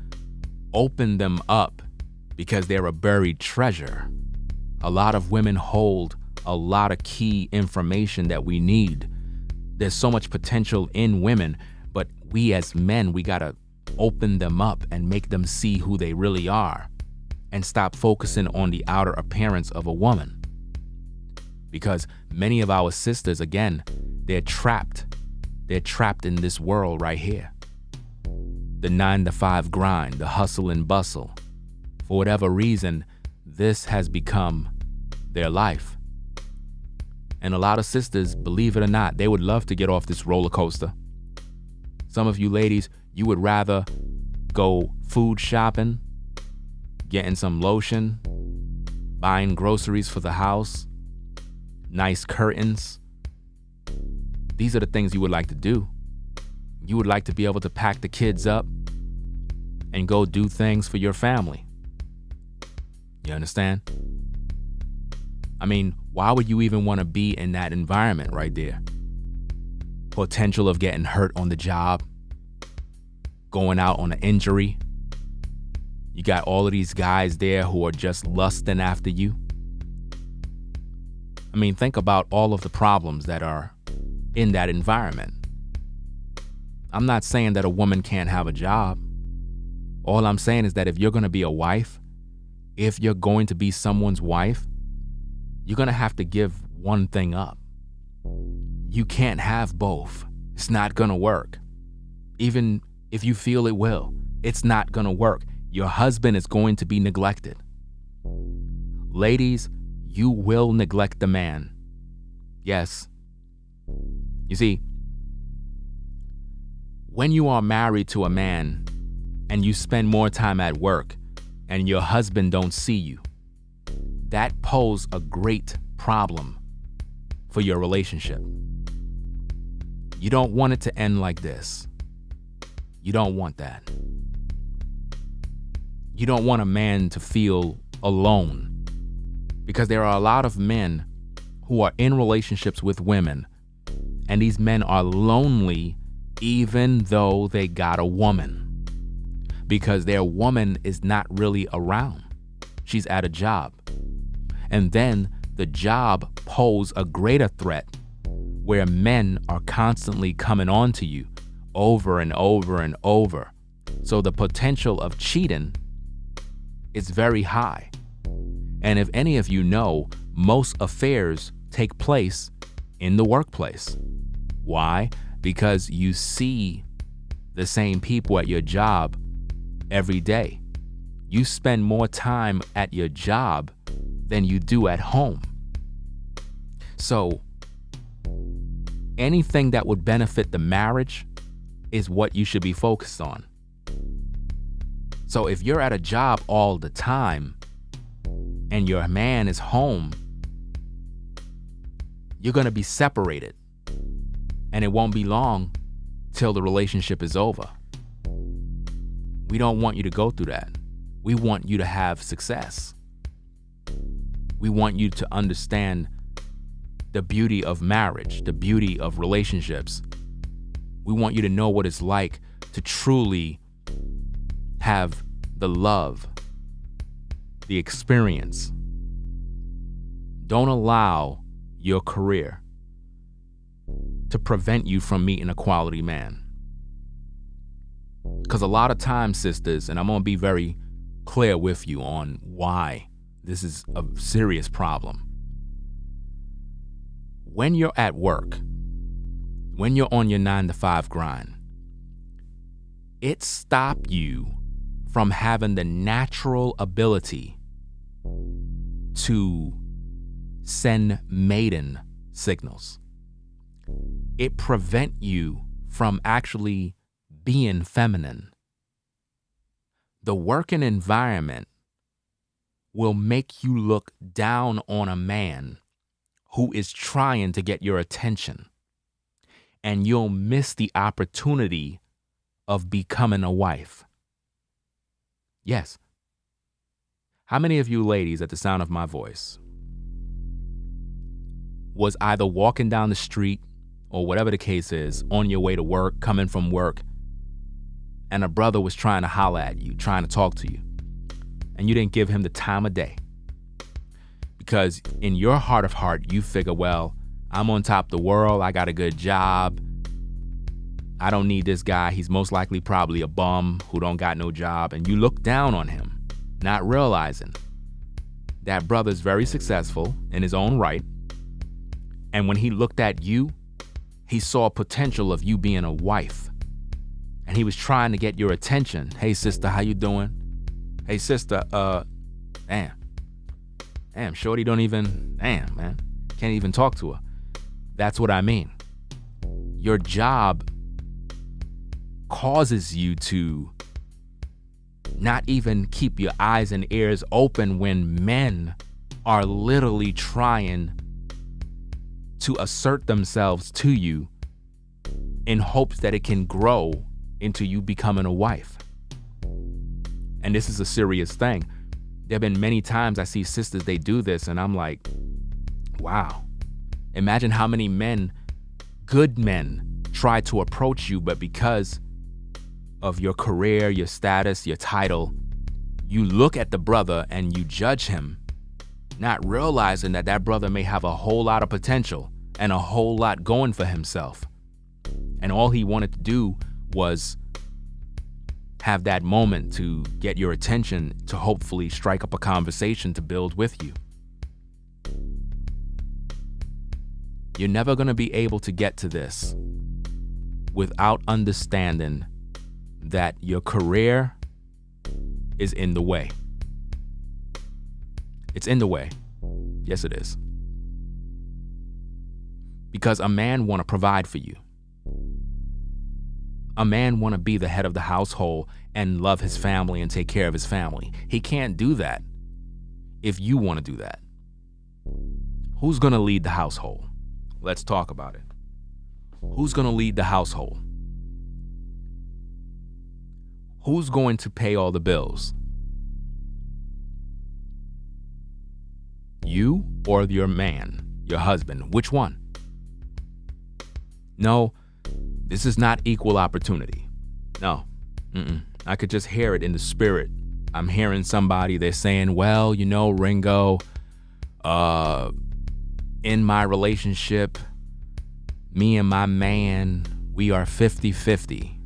open them up because they're a buried treasure. A lot of women hold a lot of key information that we need. There's so much potential in women, but we as men, we got to open them up and make them see who they really are and stop focusing on the outer appearance of a woman. Because many of our sisters, again, they're trapped. They're trapped in this world right here. The 9-to-5 grind, the hustle and bustle. For whatever reason, this has become their life. And a lot of sisters, believe it or not, they would love to get off this roller coaster. Some of you ladies, you would rather go food shopping, getting some lotion, buying groceries for the house, nice curtains. These are the things you would like to do. You would like to be able to pack the kids up and go do things for your family. You understand? I mean, why would you even want to be in that environment right there? Potential of getting hurt on the job, going out on an injury. You got all of these guys there who are just lusting after you. I mean, think about all of the problems that are in that environment. I'm not saying that a woman can't have a job. All I'm saying is that if you're going to be a wife, if you're going to be someone's wife, you're going to have to give one thing up. You can't have both. It's not going to work. Even if you feel it will, it's not going to work. Your husband is going to be neglected. Ladies, you will neglect the man. Yes. You see, when you are married to a man and you spend more time at work and your husband don't see you, that poses a great problem for your relationship. You don't want it to end like this. You don't want that. You don't want a man to feel alone, because there are a lot of men who are in relationships with women, and these men are lonely even though they got a woman, because their woman is not really around. She's at a job. And then the job poses a greater threat where men are constantly coming on to you over and over and over. So the potential of cheating It's very high. And if any of you know, most affairs take place in the workplace. Why? Because you see the same people at your job every day. You spend more time at your job than you do at home. So anything that would benefit the marriage is what you should be focused on. So if you're at a job all the time and your man is home, you're going to be separated. And it won't be long till the relationship is over. We don't want you to go through that. We want you to have success. We want you to understand the beauty of marriage, the beauty of relationships. We want you to know what it's like to truly have the love, the experience. Don't allow your career to prevent you from meeting a quality man. Because a lot of times, sisters, and I'm going to be very clear with you on why this is a serious problem. When you're at work, when you're on your 9-to-5 grind, it stops you from having the natural ability to send maiden signals. It prevents you from actually being feminine. The working environment will make you look down on a man who is trying to get your attention, and you'll miss the opportunity of becoming a wife. Yes. How many of you ladies at the sound of my voice was either walking down the street or whatever the case is, on your way to work, coming from work, and a brother was trying to holler at you, trying to talk to you, and you didn't give him the time of day? Because in your heart of heart, you figure, well, I'm on top of the world, I got a good job, I don't need this guy, he's most likely probably a bum who don't got no job, and you look down on him, not realizing that brother's very successful in his own right, and when he looked at you, he saw potential of you being a wife, and he was trying to get your attention. Hey sister, how you doing? Hey sister, damn, shorty man, can't even talk to her. That's what I mean. Your job causes you to not even keep your eyes and ears open when men are literally trying to assert themselves to you in hopes that it can grow into you becoming a wife. And this is a serious thing. There have been many times I see sisters, they do this, and I'm like, wow. Imagine how many men, good men, try to approach you, but because of your career, your status, your title, you look at the brother and you judge him, not realizing that that brother may have a whole lot of potential and a whole lot going for himself. And all he wanted to do was have that moment to get your attention, to hopefully strike up a conversation to build with you. You're never going to be able to get to this without understanding that your career is in the way. It's in the way. Yes, it is. Because a man want to provide for you. A man want to be the head of the household and love his family and take care of his family. He can't do that if you want to do that. Who's going to lead the household? Let's talk about it. Who's going to lead the household? Who's going to pay all the bills? You or your man, your husband? Which one? No, this is not equal opportunity. No, I could just hear it in the spirit. I'm hearing somebody, they're saying, well, you know, Ringo, in my relationship, me and my man, we are 50-50.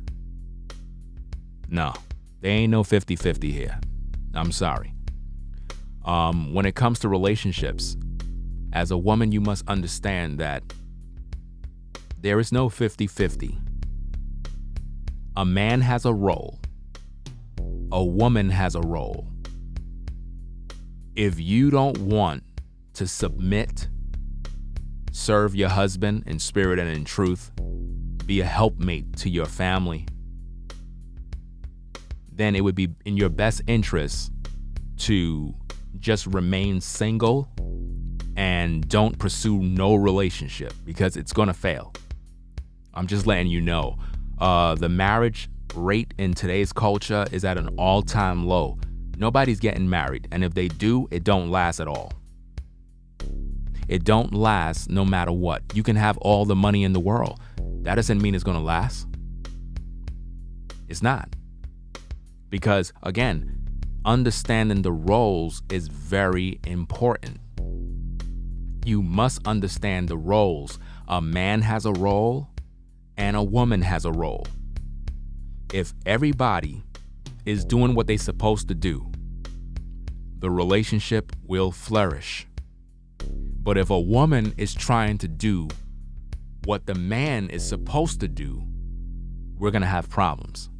No, there ain't no 50-50 here. I'm sorry. When it comes to relationships, as a woman, you must understand that there is no 50-50. A man has a role. A woman has a role. If you don't want to submit, serve your husband in spirit and in truth, be a helpmate to your family, then it would be in your best interest to just remain single and don't pursue no relationship, because it's going to fail. I'm just letting you know. The marriage rate in today's culture is at an all-time low. Nobody's getting married, and if they do, it don't last at all. It don't last no matter what. You can have all the money in the world. That doesn't mean it's going to last. It's not. Because, again, understanding the roles is very important. You must understand the roles. A man has a role and a woman has a role. If everybody is doing what they're supposed to do, the relationship will flourish. But if a woman is trying to do what the man is supposed to do, we're going to have problems.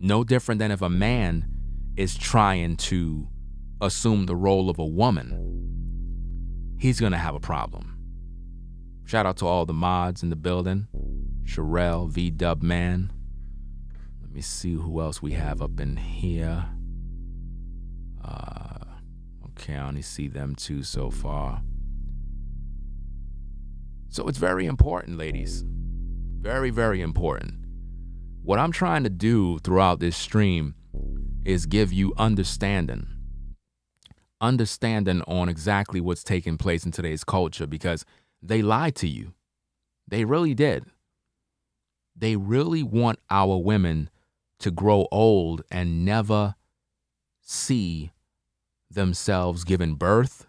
No different than if a man is trying to assume the role of a woman, he's going to have a problem. Shout out to all the mods in the building. Sherelle, V-Dub Man. Let me see who else we have up in here. Okay, I only see them two so far. So it's very important, ladies. Very, very important. What I'm trying to do throughout this stream is give you understanding on exactly what's taking place in today's culture, because they lied to you. They really did. They really want our women to grow old and never see themselves giving birth,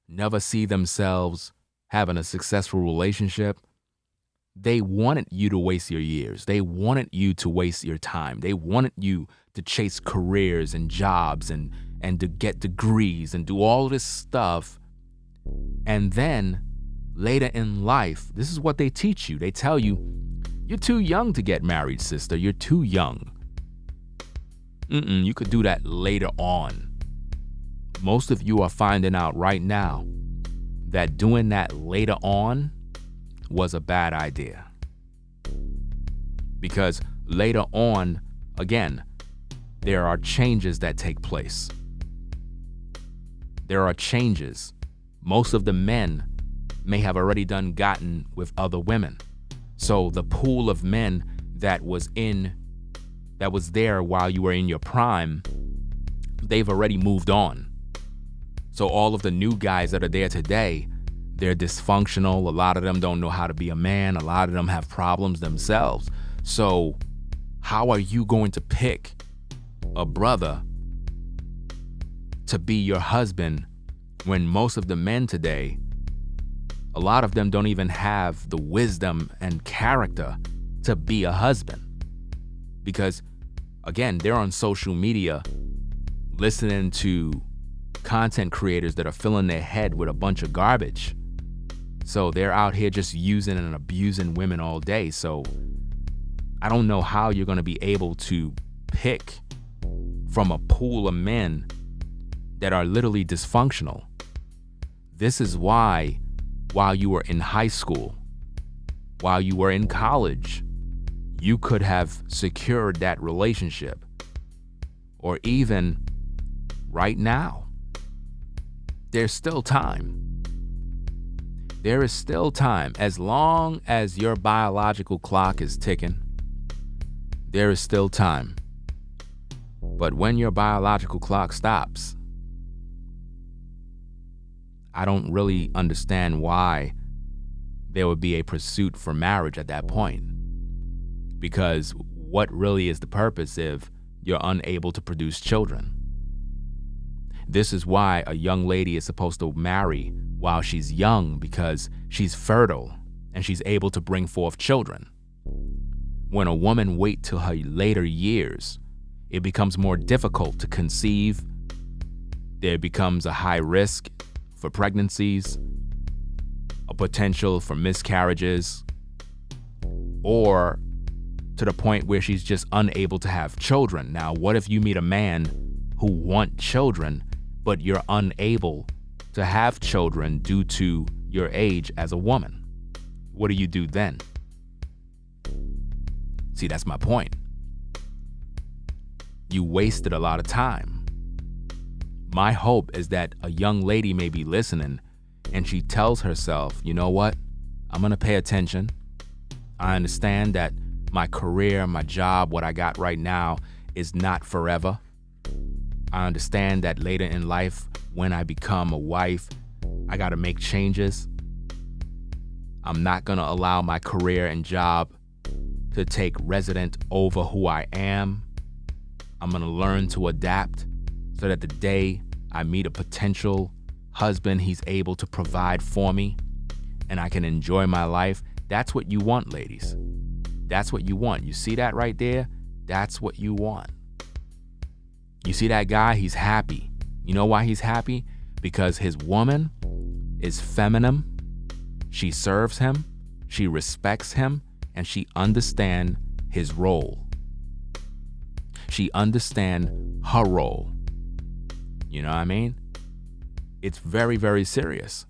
never see themselves having a successful relationship. They wanted you to waste your years. They wanted you to waste your time. They wanted you to chase careers and jobs and to get degrees and do all this stuff. And then later in life, this is what they teach you. They tell you, you're too young to get married, sister. You're too young. You could do that later on. Most of you are finding out right now that doing that later on was a bad idea. Because later on, again, there are changes that take place. There are changes. Most of the men may have already gotten with other women. So the pool of men that was there while you were in your prime, they've already moved on. So all of the new guys that are there today, they're dysfunctional. A lot of them don't know how to be a man. A lot of them have problems themselves. So how are you going to pick a brother to be your husband when most of the men today, a lot of them don't even have the wisdom and character to be a husband? Because, again, they're on social media listening to content creators that are filling their head with a bunch of garbage. So they're out here just using and abusing women all day. So I don't know how you're going to be able to pick from a pool of men that are literally dysfunctional. This is why, while you were in high school, while you were in college, you could have secured that relationship. Or even right now. There's still time. There is still time. As long as your biological clock is ticking, there is still time. But when your biological clock stops, I don't really understand why there would be a pursuit for marriage at that point. Because what really is the purpose if you're unable to produce children? This is why a young lady is supposed to marry while she's young, because she's fertile and she's able to bring forth children. When a woman waits till her later years, it becomes more difficult to conceive there becomes a high risk for pregnancies, a potential for miscarriages, or to the point where she's just unable to have children. Now, what if you meet a man who wants children, but you're unable to have children due to your age as a woman? What do you do then? See, that's my point. You wasted a lot of time. My hope is that a young lady may be listening and she tells herself, you know what? I'm going to pay attention. I understand that my career, my job, what I got right now is not forever. I understand that later in life, when I become a wife, I got to make changes. I'm not going to allow my career and job to take resident over who I am. I'm going to learn to adapt so that the day I meet a potential husband, he's able to provide for me and I can enjoy my life. That's what you want, ladies. That's what you want. You see that right there? That's what you want. You see that guy? He's happy. You know why he's happy? Because his woman is feminine. She serves him. She respects him. And she understands his role. She understands her role. You know what I mean? It's very, very serious.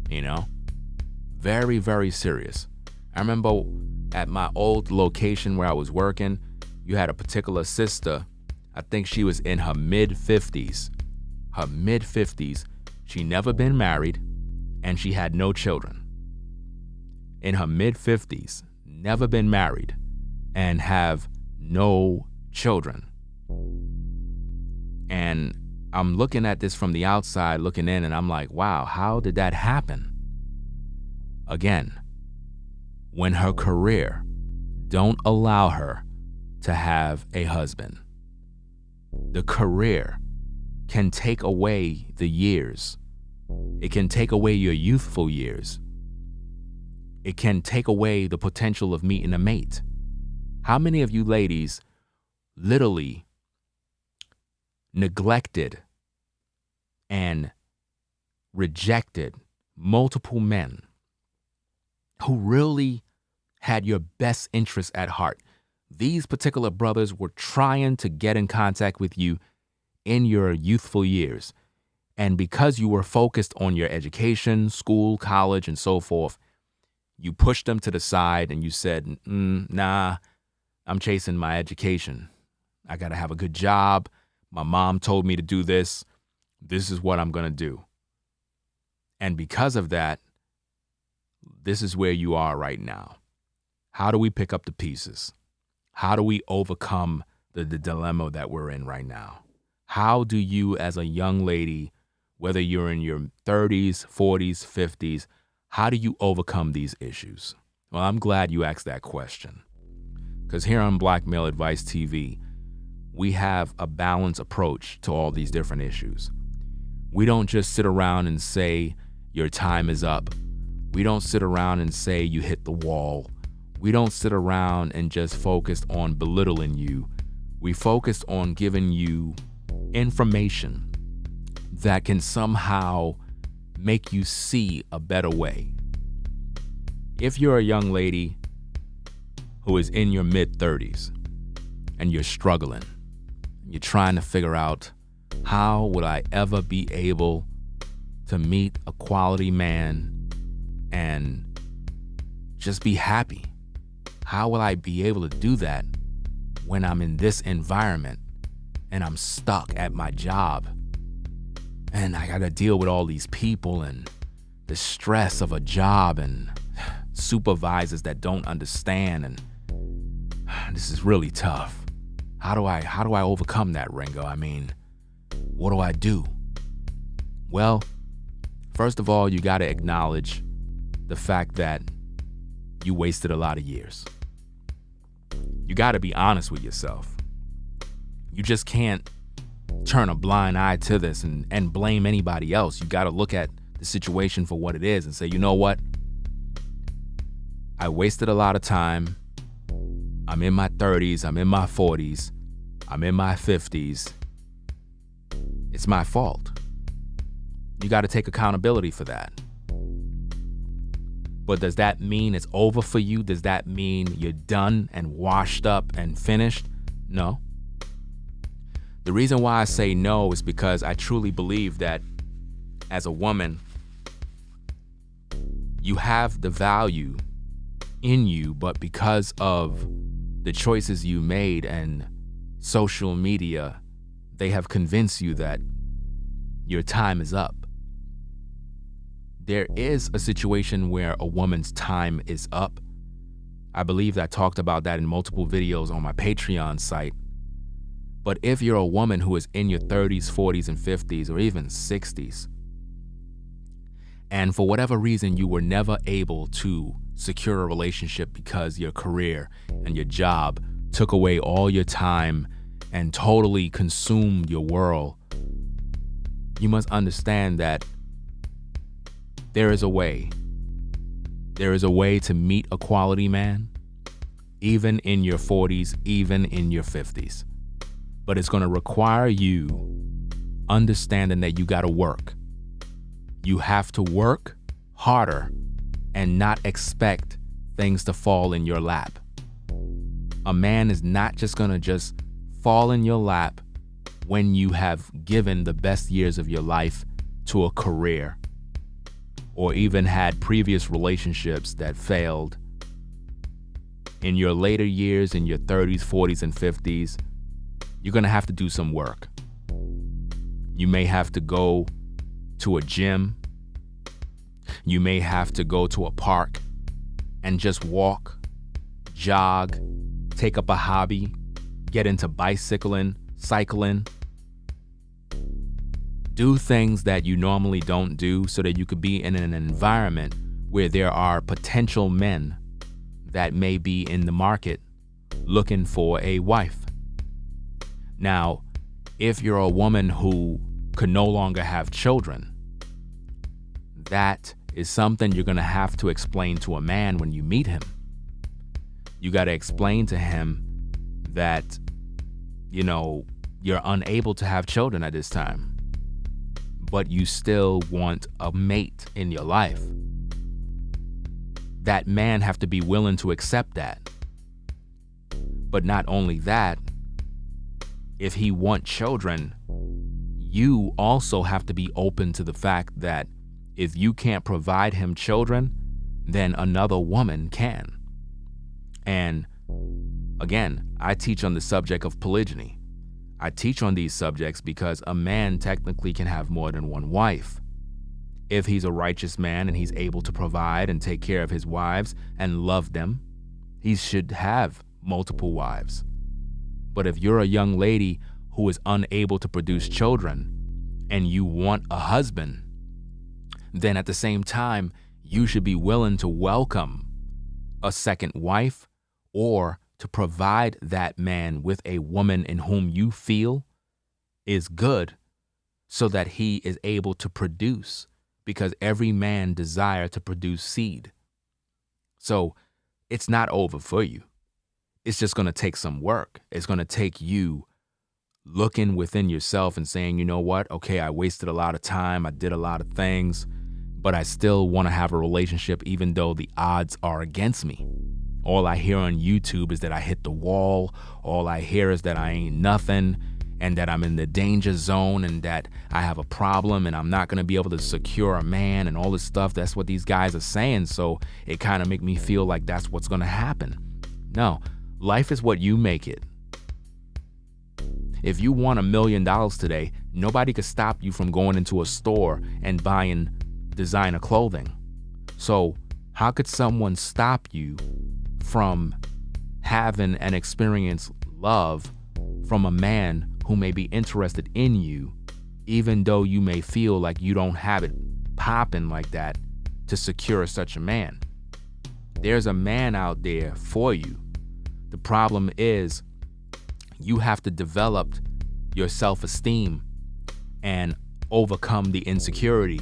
You know? Very, very serious. I remember at my old location where I was working, you had a particular sister. I think she was in her mid-50s. Her mid-50s. She never been married, and she had no children. In her mid-50s, never been married, and have no children. And I'm looking at this from the outside, looking in, and I'm like, wow, how did that happen? Again, when her career don't allow her to have a husband. The career can take away the years. It can take away your youthful years. It can take away the potential of meeting a mate. How many of you ladies literally neglected and rejected multiple men who really had your best interests at heart? These particular brothers were trying to get in contact with you in your youthful years. And because you were focused on your education, school, college, and so forth, you pushed them to the side and you said, nah, I'm chasing my education. I got to have a good job. My mom told me to do this. This is what I'm going to do. And because of that, this is where you are right now. How do we pick up the pieces? How do we overcome the dilemma that we're in right now? How do you, as a young lady, whether you're in your 30s, 40s, 50s, how do you overcome these issues? Well, I'm glad you asked that question. Because here on Black Male Advice TV, we have a balanced approach to all these different issues. We don't just sit around and say your time is up. We don't sit around and say you hit the wall. We don't sit around and just focus on belittling you. We focus on giving you information that can somehow make you see a better way. If you're a young lady who is in your mid-30s and you're struggling, you're trying to figure out, how would I ever be able to meet a quality man and just be happy? How will I be able to do that when I'm in this environment and I'm stuck at my job and I gotta deal with all these people and the stress of a job and supervisors that don't understand, and this is really tough. How do I overcome that, Ringo? I mean, what do I do? Well, first of all, you gotta acknowledge the fact that you wasted a lot of years. You gotta be honest with yourself. You just can't turn a blind eye to this and blame anybody else. You gotta look at the situation for what it is and say, you know what? I wasted a lot of time. I'm in my 30s, I'm in my 40s, I'm in my 50s. It's my fault. You got to take accountability for that. But does that mean it's over for you? Does that mean you're done and washed up and finished? No. The reason why I say no is because I truly believe that as a woman, you have the value in you, but because of the choices you made and social media, they have convinced you that your time is up. There is a situation where a woman's time is up. I believe I talked about that in multiple videos on my Patreon site. But if you're a woman who is in your 30s, 40s, and 50s, or even 60s, and for whatever reason you were never able to secure a relationship because your career and your job took away all your time and totally consumed your world, you must understand that there is a way. There is a way to meet a quality man, even in your 40s, even in your 50s. But it's going to require you understanding that you got to work. You have to work harder and not expect things to fall in your lap. A man is not just going to just fall in your lap when you have given the best years of your life to a career or even had previous relationships that failed. In your later years, in your 30s, 40s, and 50s, you're going to have to do some work. You may have to go to a gym. You may have to go to a park and just walk, jog, take up a hobby, get into bicycling, cycling. Do things that you normally don't do so that you could be in an environment where there are potential men that may be in the market looking for a wife. Now, if you're a woman who could no longer have children, that is something you're going to have to explain to a man when you meet him. You got to explain to him that, you're unable to have children at this time, but you still want a mate in your life. That man have to be willing to accept that. But not only that, if he wants children, you also have to be open to the fact that if you can't provide him children, then another woman can. And again, I teach on the subject of polygyny. I teach on these subjects because a man technically can have more than one wife. If he's a righteous man and he's able to provide and take care of his wives and love them, he should have multiple wives. But if you're a young lady who is unable to produce children and you want a husband, then at the same time, you should be willing to welcome a second wife or to provide that man with a woman in whom you feel is good so that he is able to produce, because every man desires to produce seed. So it's not over for you. It's just going to take some work. It's going to take you looking within yourself and saying, you know what? Okay, I wasted a lot of time. I did a lot of things, but I still want to have a relationship even though the odds are against me. All I hear on YouTube is that I hit the wall. All I hear is that I ain't nothing and that I'm in the danger zone and that I have a problem and I'm not going to be able to secure a man and all this stuff. That's what these guys are saying. So it kind of make me feel like that's what's going to happen. No, life is what you make it. If you want $1 million today, nobody could stop you from going into a store and buying designer clothing. So how could someone stop you from having and experience love from a man who may be interested in you, even though you may feel like you don't have it popping like that to secure such a man? There's a man out there for you. The problem is you have to develop your self-esteem and overcome the insecurity,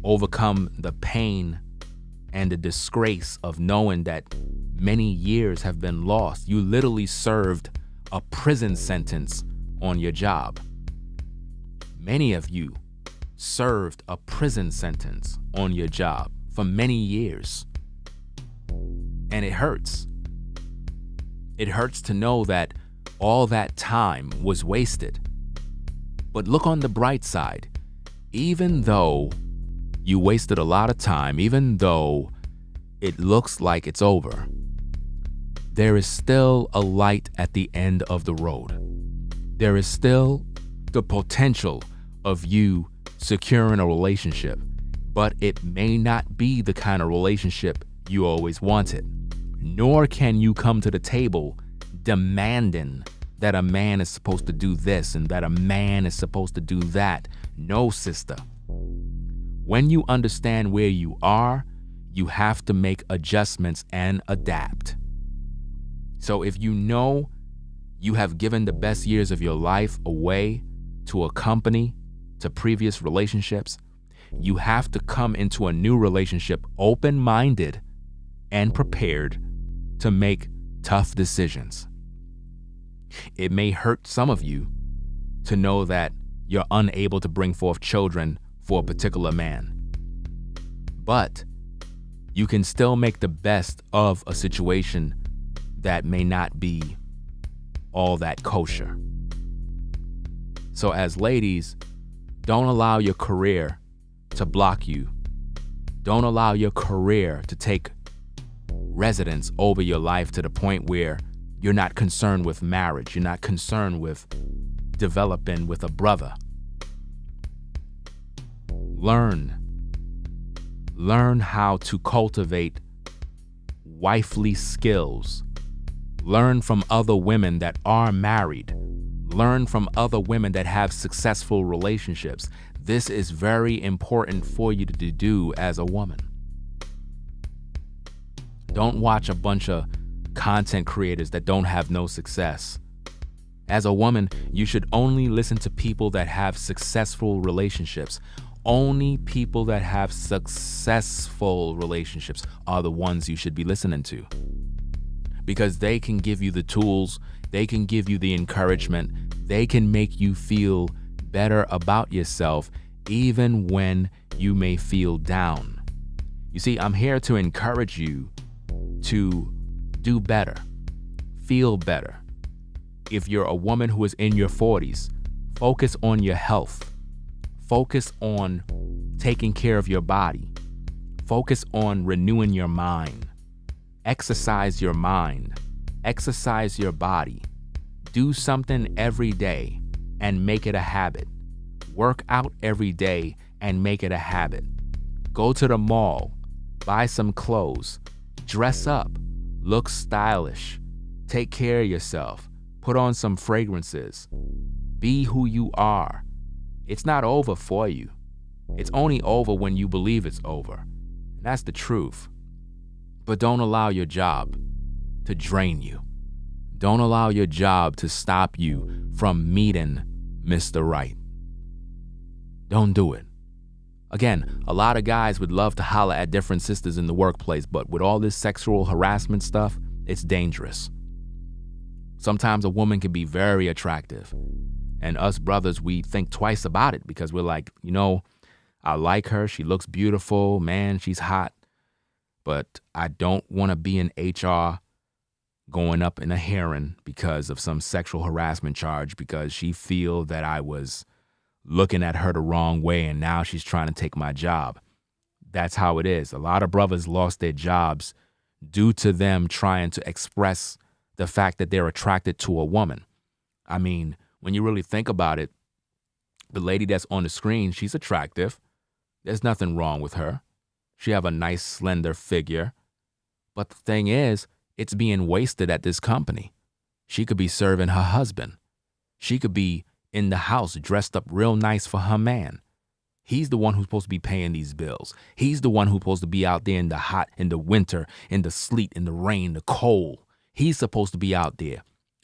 overcome the pain and the disgrace of knowing that many years have been lost. You literally served a prison sentence on your job. Many of you served a prison sentence on your job for many years. And it hurts. It hurts to know that all that time was wasted. But look on the bright side. Even though you wasted a lot of time, even though it looks like it's over, there is still a light at the end of the road. There is still the potential of you securing a relationship, but it may not be the kind of relationship you always wanted. Nor can you come to the table demanding that a man is supposed to do this and that a man is supposed to do that. No, sister. When you understand where you are, you have to make adjustments and adapt. So if you know you have given the best years of your life away to a company, to previous relationships, you have to come into a new relationship open-minded and prepared to make tough decisions. It may hurt some of you to know that you're unable to bring forth children for a particular man, but you can still make the best of a situation that may not be all that kosher. So as ladies, don't allow your career to block you. Don't allow your career to take residence over your life to the point where you're not concerned with marriage. You're not concerned with developing with a brother. Learn how to cultivate wifely skills. Learn from other women that are married. Learn from other women that have successful relationships. This is very important for you to do as a woman. Don't watch a bunch of content creators that don't have no success. As a woman, you should only listen to people that have successful relationships. Only people that have successful relationships are the ones you should be listening to, because they can give you the tools, they can give you the encouragement, they can make you feel better about yourself even when you may feel down. You see, I'm here to encourage you to do better, feel better. If you're a woman who is in your 40s, focus on your health. Focus on taking care of your body. Focus on renewing your mind. Exercise your mind. Exercise your body. Do something every day and make it a habit. Work out every day and make it a habit. Go to the mall. Buy some clothes. Dress up. Look stylish. Take care of yourself. Put on some fragrances. Be who you are. It's not over for you. It's only over when you believe it's over. That's the truth. But don't allow your job to drain you. Don't allow your job to stop you from meeting Mr. Right. Don't do it. Again, a lot of guys would love to holler at different sisters in the workplace, but with all this sexual harassment stuff, it's dangerous. Sometimes a woman can be very attractive, and us brothers, we think twice about it because we're like, I like her, she looks beautiful, man, she's hot, but I don't want to be in HR going up in a hearing because of some sexual harassment charge because she feel that I was looking at her the wrong way and now she's trying to take my job. That's how it is. A lot of brothers lost their jobs due to them trying to express the fact that they're attracted to a woman. I mean, when you really think about it, the lady that's on the screen, she's attractive. There's nothing wrong with her. She have a nice slender figure. But the thing is, it's being wasted at this company. She could be serving her husband. She could be in the house dressed up real nice for her man. He's the one who's supposed to be paying these bills. He's the one who's supposed to be out there in the hot, in the winter, in the sleet, in the rain, the cold. He's supposed to be out there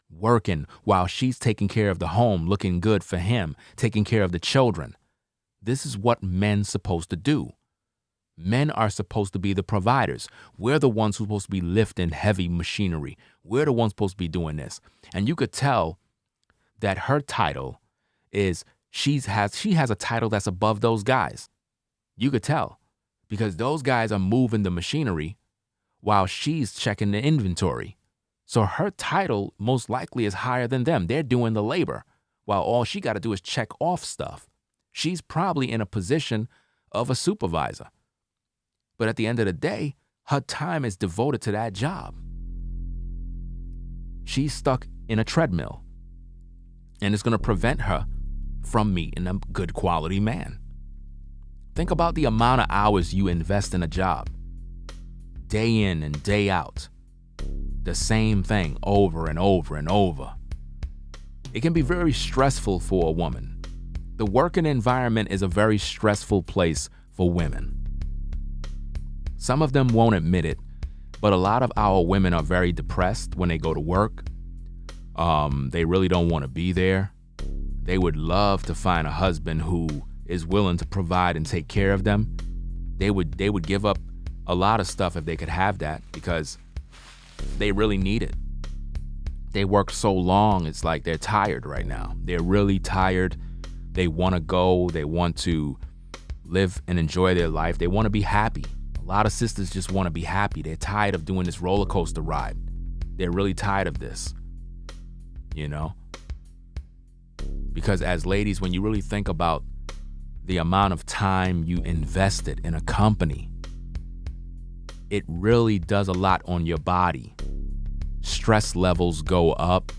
working while she's taking care of the home, looking good for him, taking care of the children. This is what men's supposed to do. Men are supposed to be the providers. We're the ones who's supposed to be lifting heavy machinery. We're the ones supposed to be doing this. And you could tell that her title is she has a title that's above those guys. You could tell because those guys are moving the machinery while she's checking the inventory. So her title most likely is higher than them. They're doing the labor while all she got to do is check off stuff. She's probably in a position of a supervisor. But at the end of the day, her time is devoted to that job. She's stuck in a treadmill, and it's going to prevent her from meeting a good quality man. Think about the amount of hours you invest in a job, day in and day out. The same thing over and over and over. It can be very stressful for a woman. The working environment is a very stressful place for women. Some of them won't admit it, but a lot of our women are very depressed when they go to work. They really don't want to be there. They would love to find a husband who is willing to provide and take care of them. They would give up a lot of stuff if they could have that because they really need it. They work so long, it's like they're tired right now. They're really tired. They want to go. They want to live and enjoy their life. They want to be happy. A lot of sisters just want to be happy. They're tired of doing this roller coaster ride. They're really tired of this, you know? Because as ladies, when you really think about the amount of time you invested in a company, it really does a lot on your body. Stress levels go up.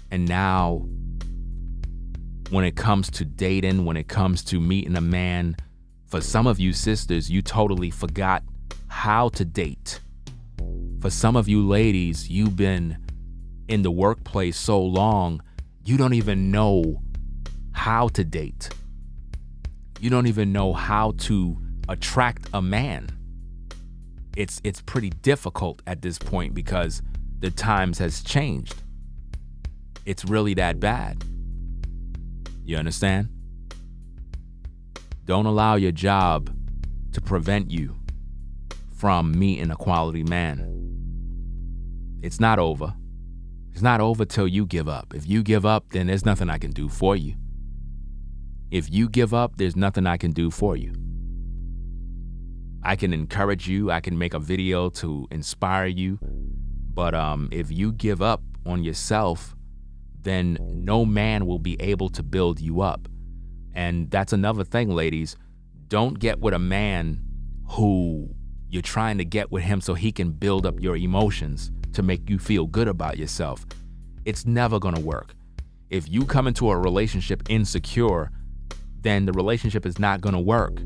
And now, when it comes to dating, when it comes to meeting a man, for some of you sisters, you totally forgot how to date. For some of you ladies, you've been in the workplace so long, you don't even know how to date. You don't even know how to attract a man. It's pretty difficult at this point because the times has changed. It's really that bad. You understand? Don't allow your job to prevent you from meeting a quality man. It's not over. It's not over till you give up. If you give up, then there's nothing I can do for you. If you give up, there's nothing I can do for you. I can encourage you. I can make a video to inspire you. But if you give up on yourself, then no man will be able to build you up. And that's another thing, ladies. Don't get with a man who you're trying to get with him so he can build up your emotions to make you feel good about yourself. It's never gonna work. If you come into a relationship insecure, then the relationship is not gonna work.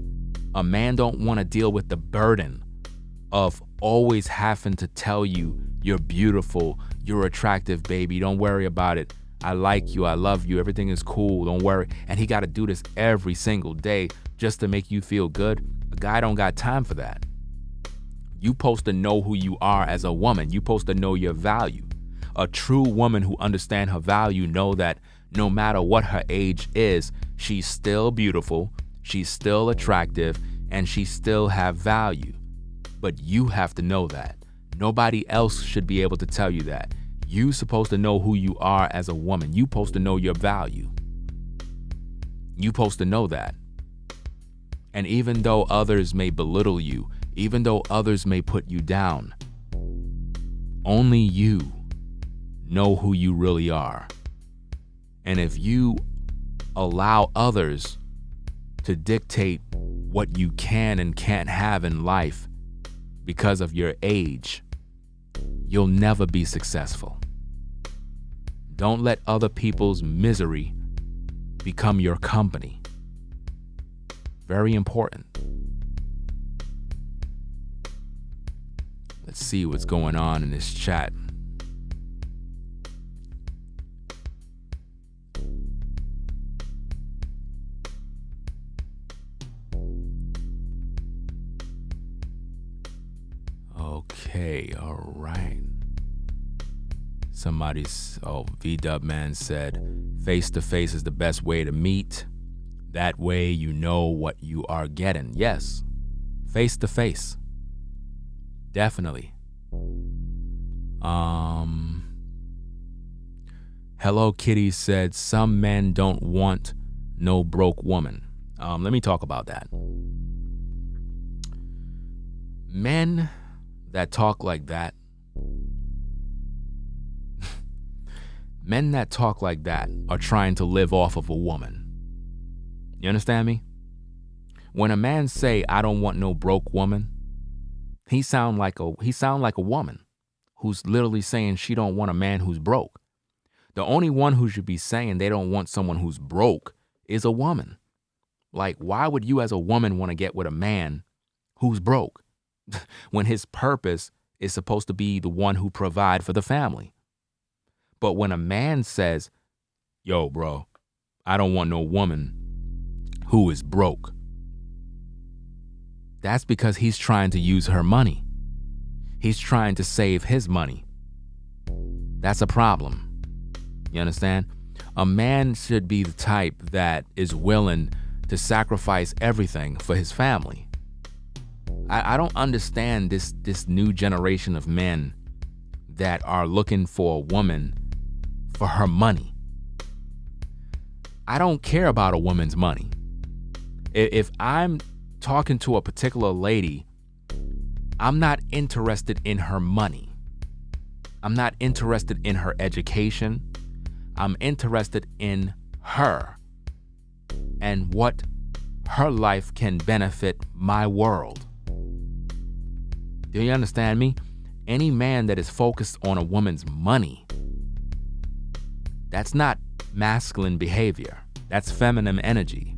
A man don't wanna deal with the burden of always having to tell you you're beautiful, you're attractive, baby, don't worry about it. I like you, I love you, everything is cool, don't worry. And he gotta do this every single day just to make you feel good. A guy don't got time for that. You supposed to know who you are as a woman. You supposed to know your value. A true woman who understands her value know that no matter what her age is, she's still beautiful, she's still attractive, and she still have value. But you have to know that. Nobody else should be able to tell you that. You supposed to know who you are as a woman. You supposed to know your value. You supposed to know that. And even though others may belittle you, even though others may put you down, only you know who you really are. And if you allow others to dictate what you can and can't have in life because of your age, you'll never be successful. Don't let other people's misery become your company. Very important. Let's see what's going on in this chat. Okay, all right. V-Dub Man said, face to face is the best way to meet. That way you know what you are getting. Yes, face to face. Definitely. Hello Kitty said, some men don't want no broke woman. Let me talk about that. Men that talk like that, men that talk like that are trying to live off of a woman. You understand me? When a man say, I don't want no broke woman, he sound like a woman who's literally saying she don't want a man who's broke. The only one who should be saying they don't want someone who's broke is a woman. Like, why would you as a woman want to get with a man who's broke when his purpose is supposed to be the one who provide for the family? But when a man says, yo, bro, I don't want no woman who is broke, that's because he's trying to use her money. He's trying to save his money. That's a problem. You understand? A man should be the type that is willing to sacrifice everything for his family. I don't understand this new generation of men that are looking for a woman for her money. I don't care about a woman's money. If I'm talking to a particular lady, I'm not interested in her money. I'm not interested in her education. I'm interested in her and what her life can benefit my world. Do you understand me? Any man that is focused on a woman's money, that's not masculine behavior. That's feminine energy.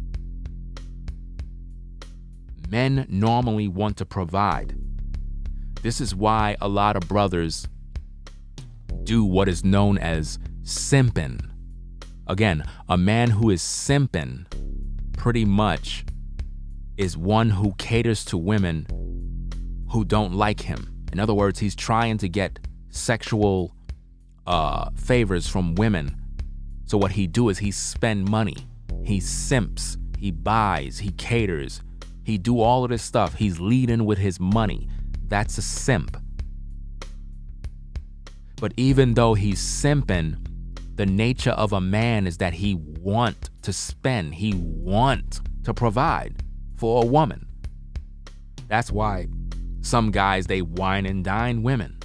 Men normally want to provide. This is why a lot of brothers do what is known as simping. Again, a man who is simping pretty much is one who caters to women who don't like him. In other words, he's trying to get sexual favors from women. So what he do is he spend money. He simps. He buys. He caters. He do all of this stuff. He's leading with his money. That's a simp. But even though he's simping, the nature of a man is that he want to spend. He want to provide for a woman. That's why some guys, they wine and dine women.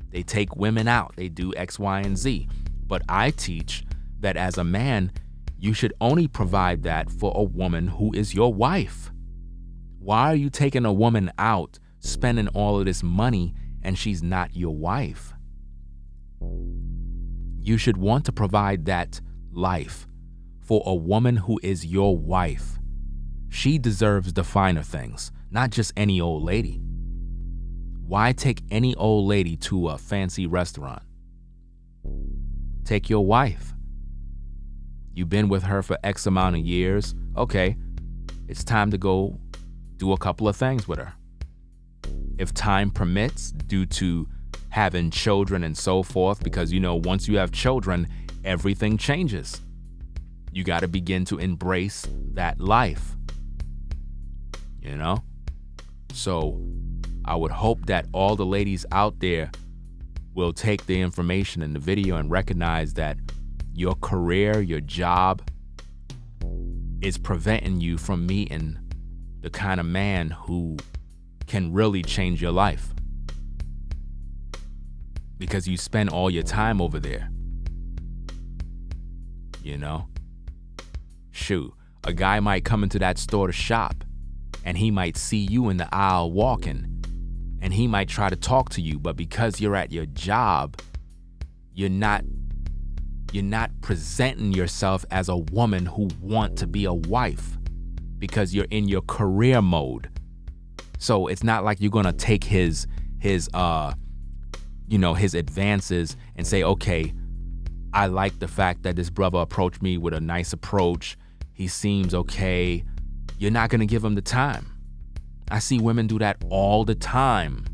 They take women out. They do X, Y, and Z. But I teach that as a man, you should only provide that for a woman who is your wife. Why are you taking a woman out, spending all of this money, and she's not your wife? You should want to provide that life for a woman who is your wife. She deserves the finer things, not just any old lady. Why take any old lady to a fancy restaurant? Take your wife. You've been with her for X amount of years. Okay, it's time to go do a couple of things with her. If time permits, due to having children and so forth, because once you have children, everything changes. You got to begin to embrace that life. So I would hope that all the ladies out there will take the information in the video and recognize that your career, your job is preventing you from meeting the kind of man who can really change your life. Because you spend all your time over there. Shoot, a guy might come into that store to shop and he might see you in the aisle walking and he might try to talk to you, but because you're at your job, you're not presenting yourself as a woman who want to be a wife because you're in your career mode. So it's not like you're going to take his advances and say, okay, I like the fact that this brother approached me with a nice approach. He seems okay. You're not going to give him the time. I see women do that all the time.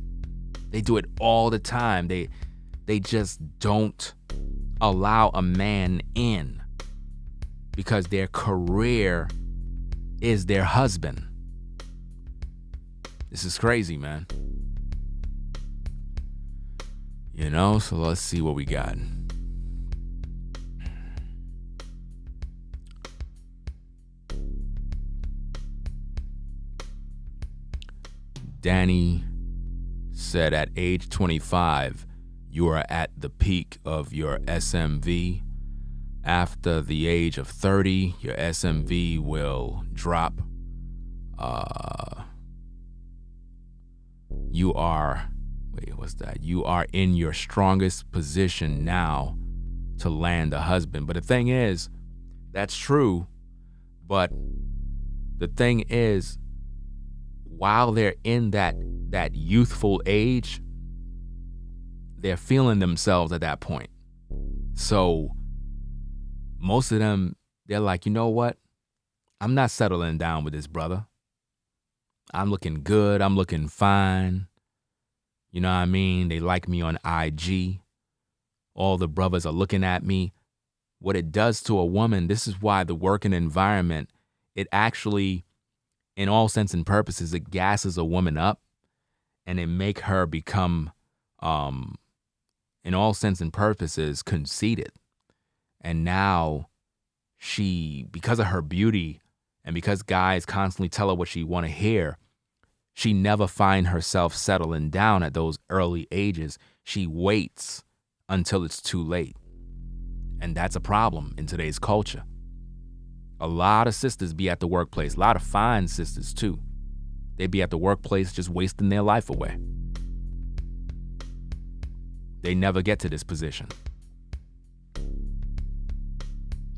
They do it all the time. They just don't allow a man in because their career is their husband. This is crazy, man. So let's see what we got. Danny said at age 25, you are at the peak of your SMV. After the age of 30, your SMV will drop. You are in your strongest position now to land a husband. But the thing is, that's true. But the thing is, while they're in that youthful age, they're feeling themselves at that point. So most of them, they're like, you know what? I'm not settling down with this brother. I'm looking good. I'm looking fine. You know what I mean? They like me on IG. All the brothers are looking at me. What it does to a woman, this is why the working environment, it actually, in all sense and purposes, it gasses a woman up and it make her become, in all sense and purposes, conceited. And now she, because of her beauty and because guys constantly tell her what she want to hear, she never find herself settling down at those early ages. She waits until it's too late. And that's a problem in today's culture. A lot of sisters be at the workplace, a lot of fine sisters too. They be at the workplace just wasting their life away. They never get to this position.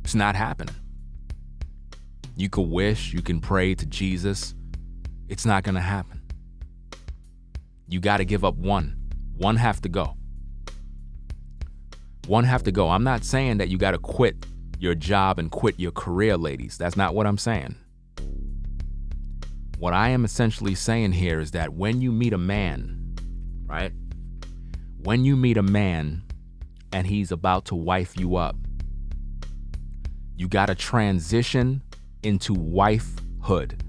It's not happening. You could wish, you can pray to Jesus. It's not going to happen. You got to give up one. One have to go. One have to go. I'm not saying that you got to quit your job and quit your career, ladies. That's not what I'm saying. What I am essentially saying here is that when you meet a man, right? When you meet a man and he's about to wife you up, you got to transition into wifehood.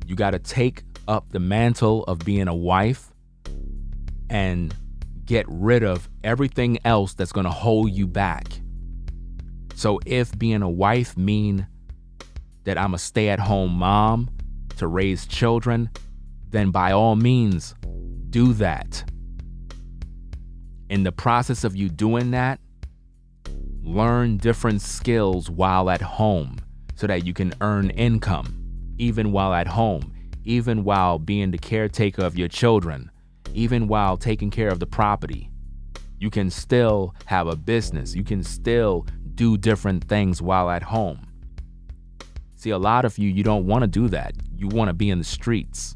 You got to take up the mantle of being a wife and get rid of everything else that's going to hold you back. So if being a wife mean that I'm a stay-at-home mom to raise children, then by all means, do that. In the process of you doing that, learn different skills while at home so that you can earn income, even while at home, even while being the caretaker of your children, even while taking care of the property. You can still have a business. You can still do different things while at home. See, a lot of you don't want to do that. You want to be in the streets.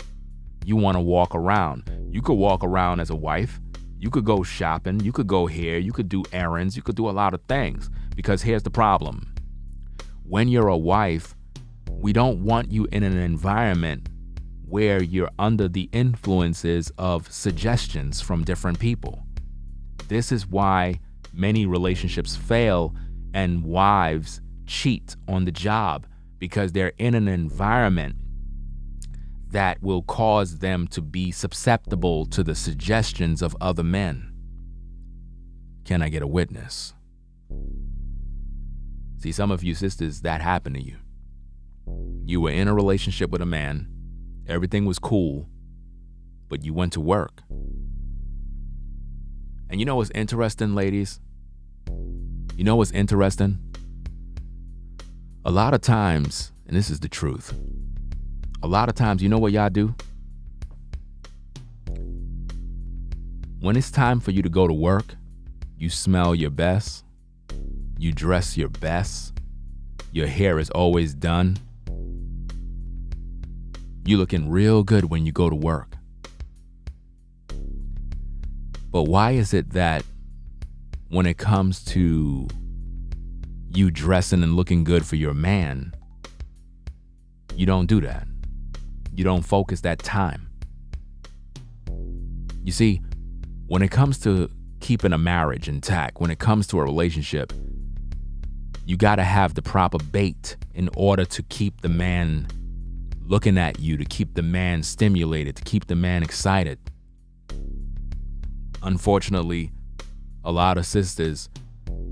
You want to walk around. You could walk around as a wife. You could go shopping. You could go here. You could do errands. You could do a lot of things. Because here's the problem. When you're a wife, we don't want you in an environment where you're under the influences of suggestions from different people. This is why many relationships fail and wives cheat on the job, because they're in an environment that will cause them to be susceptible to the suggestions of other men. Can I get a witness? See, some of you sisters, that happened to you. You were in a relationship with a man, everything was cool, but you went to work. And you know what's interesting, ladies? You know what's interesting? A lot of times, and this is the truth, a lot of times, you know what y'all do? When it's time for you to go to work, you smell your best, you dress your best, your hair is always done. You're looking real good when you go to work. But why is it that when it comes to you dressing and looking good for your man, you don't do that? You don't focus that time. You see, when it comes to keeping a marriage intact, when it comes to a relationship, you got to have the proper bait in order to keep the man looking at you, to keep the man stimulated, to keep the man excited. Unfortunately, a lot of sisters,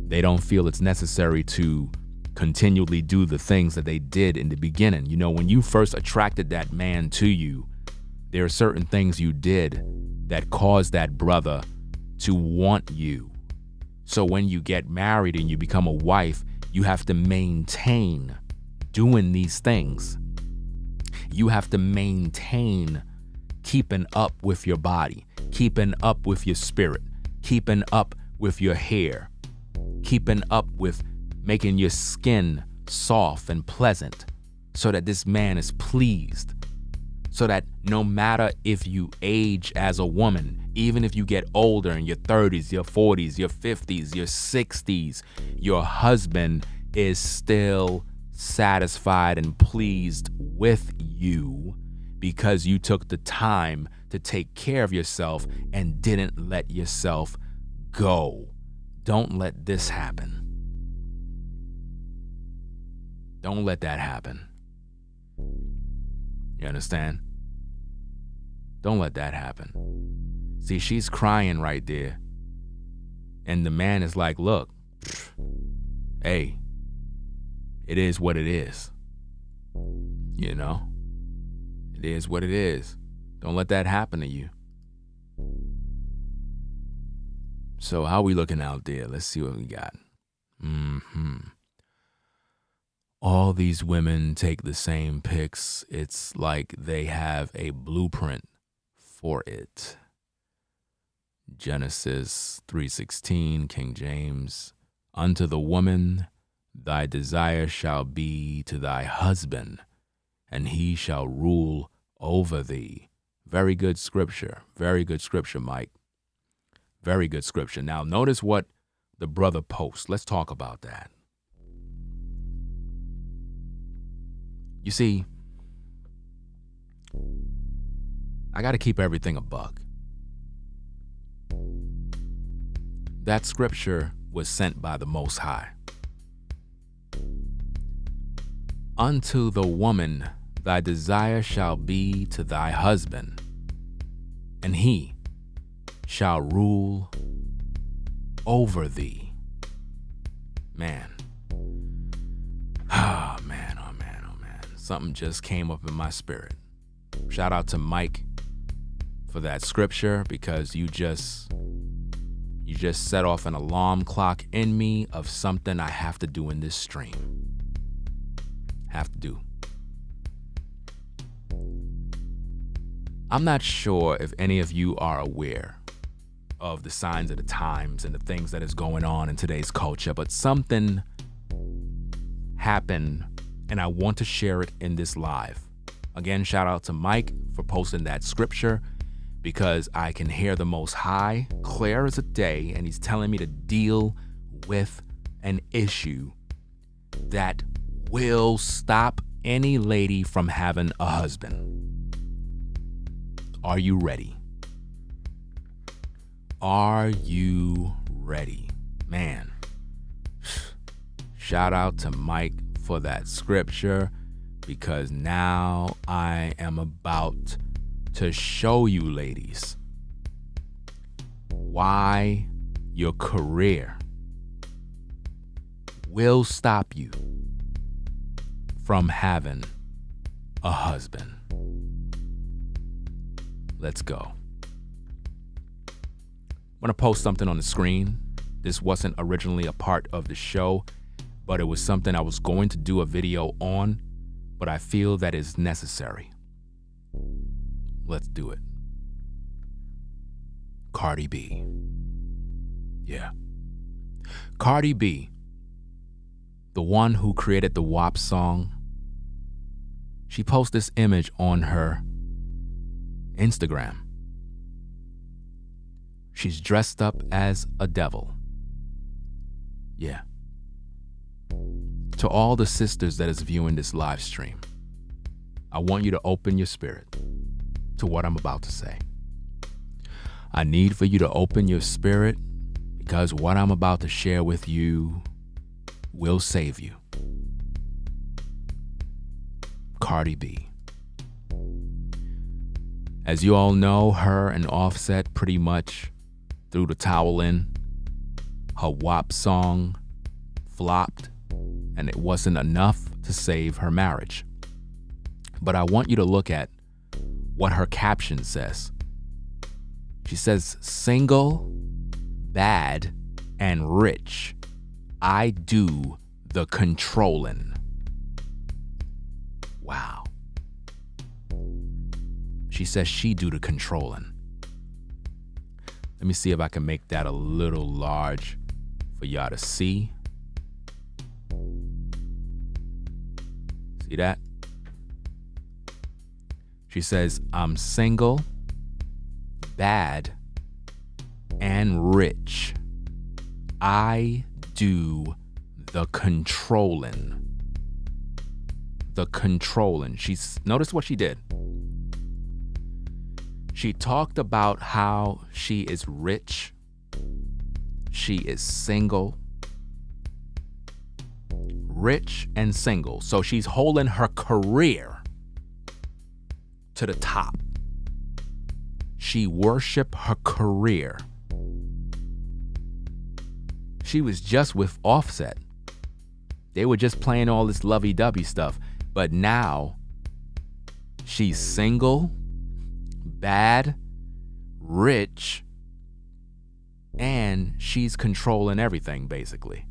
they don't feel it's necessary to continually do the things that they did in the beginning. You know, when you first attracted that man to you, There are certain things you did that caused that brother to want you. So when you get married and you become a wife, you have to maintain doing these things. You have to maintain keeping up with your body, keeping up with your spirit, keeping up with your hair, keeping up with making your skin soft and pleasant so that this man is pleased. So that no matter if you age as a woman, even if you get older in your 30s, your 40s, your 50s, your 60s, your husband is still satisfied and pleased with you because you took the time to take care of yourself and didn't let yourself go. Don't let this happen. Don't let that happen. You understand? Don't let that happen. See, she's crying right there. And the man is like, look, hey, it is what it is. You know? It is what it is. Don't let that happen to you. So how we looking out there? Let's see what we got. All these women take the same pics. It's like they have a blueprint for it. Genesis 3:16, King James. Unto the woman thy desire shall be to thy husband, and he shall rule over thee. Very good scripture. Very good scripture, Mike. Very good scripture. Now notice what the brother posts. Let's talk about that. You see, I got to keep everything a buck. That scripture was sent by the Most High. Unto the woman thy desire shall be to thy husband, and he shall rule over thee. Man. Ah, man, oh man, oh man. Something just came up in my spirit. Shout out to Mike for that scripture, because you just set off an alarm clock in me of something I have to do in this stream. Have to do. I'm not sure if any of you are aware of the signs of the times and the things that is going on in today's culture, but something happened and I want to share it in this live. Again, shout out to Mike for posting that scripture, because I can hear the Most High clear as a day, and he's telling me to deal with an issue that will stop any lady from having a husband. Are you ready? Are you ready? Man, shout out to Mike for that scripture, because now I am about to show you, ladies, why your career will stop you from having a husband. Let's go. I'm gonna post something on the screen. This wasn't originally a part of the show, but it was something I was going to do a video on, but I feel that is necessary. Let's do it. Cardi B. Yeah. Cardi B, the one who created the WAP song, she posted this image on her Instagram. She's dressed up as a devil. Yeah. To all the sisters that is viewing this live stream, I want you to open your spirit to what I'm about to say. I need for you to open your spirit, because what I'm about to share with you will save you. Cardi B. As you all know, her and Offset pretty much threw the towel in. Her WAP song flopped, and it wasn't enough to save her marriage. But I want you to look at what her caption says. She says, single, bad, and rich. I do the controlling. Wow. She says she do the controlling. Let me see if I can make that a little large for y'all to see. See that? She says, I'm single, bad, and rich. I do the controlling. The controlling. Notice what she did. She talked about how she is rich. She is single. Rich and single. So she's holding her career to the top. She worshiped her career. She was just with Offset. They were just playing all this lovey-dovey stuff. But now she's single, bad, rich, and she's controlling everything, basically.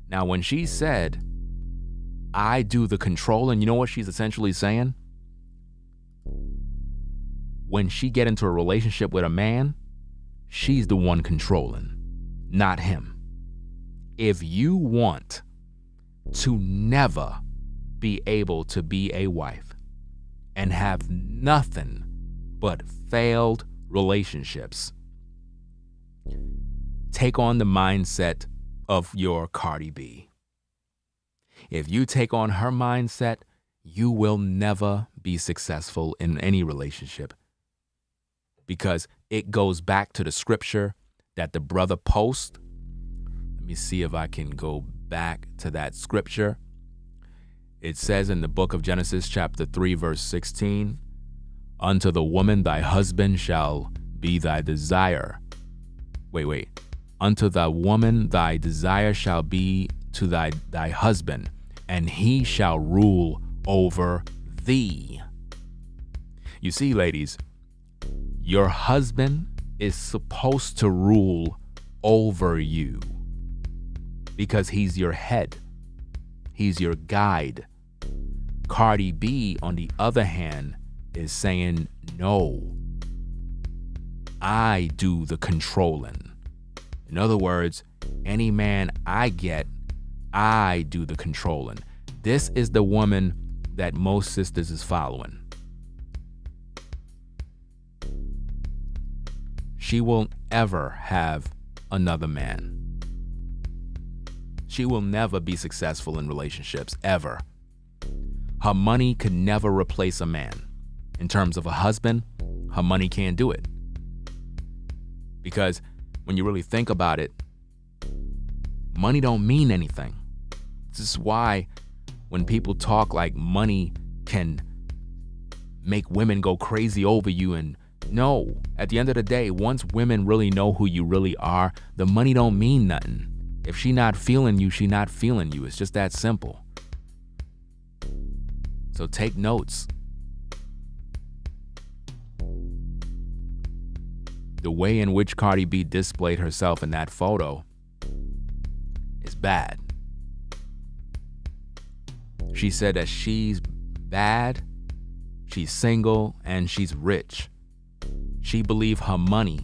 Now, when she said, I do the controlling, you know what she's essentially saying? When she get into a relationship with a man, she's the one controlling, not him. If you want to never be able to be a wife and have nothing but failed relationships, take on the mindset of your Cardi B. If you take on her mindset, you will never be successful in any relationship, because it goes back to the scripture that the brother post. Let me see if I can go back to that scripture. It says in the book of Genesis chapter 3 verse 16, unto the woman thy husband shall be thy desire. Wait. Unto the woman thy desire shall be to thy husband, and he shall rule over thee. You see, ladies, your husband is supposed to rule over you because he's your head. He's your guide. Cardi B, on the other hand, is saying, no, I do the controlling. In other words, any man I get, I do the controlling. This is the woman that most sisters is following. She won't ever have another man. She will never be successful in relationships, ever. Her money could never replace a man. In terms of a husband, her money can't do it. Because when you really think about it, money don't mean anything. This is why when people talk like money can make women go crazy over you, and no, at the end of the day, once women really know who you really are, the money don't mean nothing. If she not feeling you, she not feeling you. It's just that simple. So take notes. The way in which Cardi B displayed herself in that photo is bad. She said that she's bad, she's single, and she's rich. She believes her money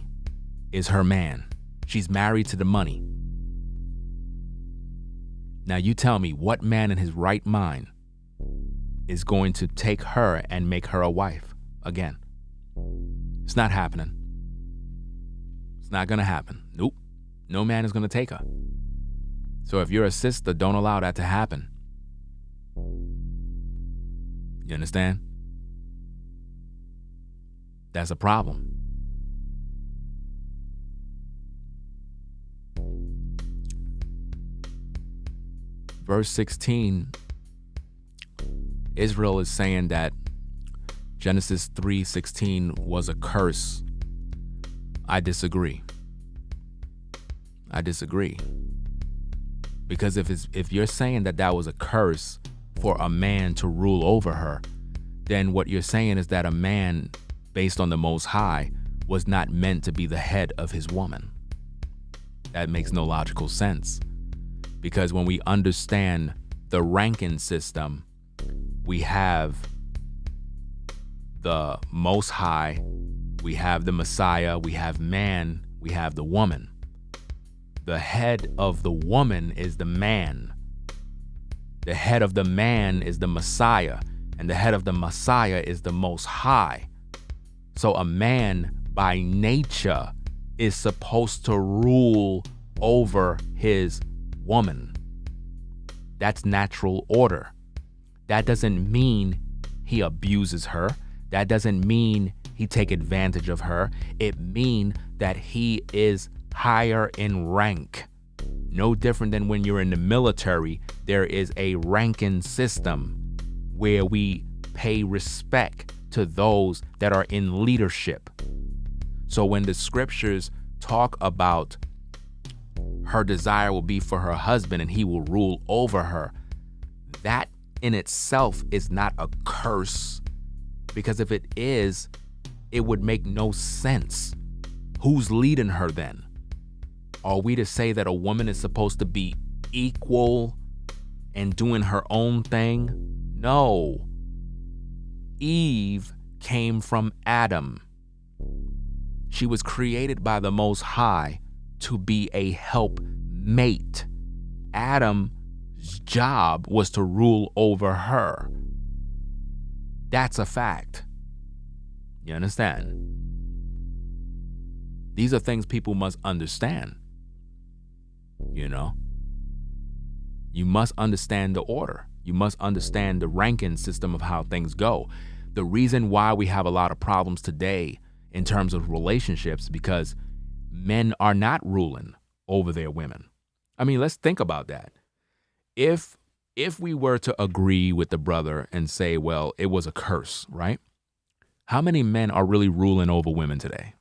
is her man. She's married to the money. Now you tell me, what man in his right mind is going to take her and make her a wife again? It's not happening. It's not going to happen. Nope. No man is going to take her. So if you're a sister, don't allow that to happen. You understand? That's a problem. Verse 16, Israel is saying that Genesis 3:16 was a curse. I disagree. Because if you're saying that was a curse for a man to rule over her, then what you're saying is that a man, based on the Most High, was not meant to be the head of his woman. That makes no logical sense. Because when we understand the ranking system, we have the Most High, we have the Messiah, we have man, we have the woman. The head of the woman is the man. The head of the man is the Messiah, and the head of the Messiah is the Most High. So a man by nature is supposed to rule over his woman. That's natural order. That doesn't mean he abuses her. That doesn't mean he take advantage of her. It means that he is higher in rank. No different than when you're in the military, there is a ranking system where we pay respect to those that are in leadership. So when the scriptures talk about her desire will be for her husband and he will rule over her, that in itself is not a curse, because if it is, it would make no sense. Who's leading her then? Are we to say that a woman is supposed to be equal and doing her own thing? No. Eve came from Adam. She was created by the Most High to be a helpmate. Adam's job was to rule over her. That's a fact. You understand? These are things people must understand. You know? You must understand the order. You must understand the ranking system of how things go. The reason why we have a lot of problems today in terms of relationships, because men are not ruling over their women. I mean, let's think about that. If we were to agree with the brother and say, well, it was a curse, right? How many men are really ruling over women today?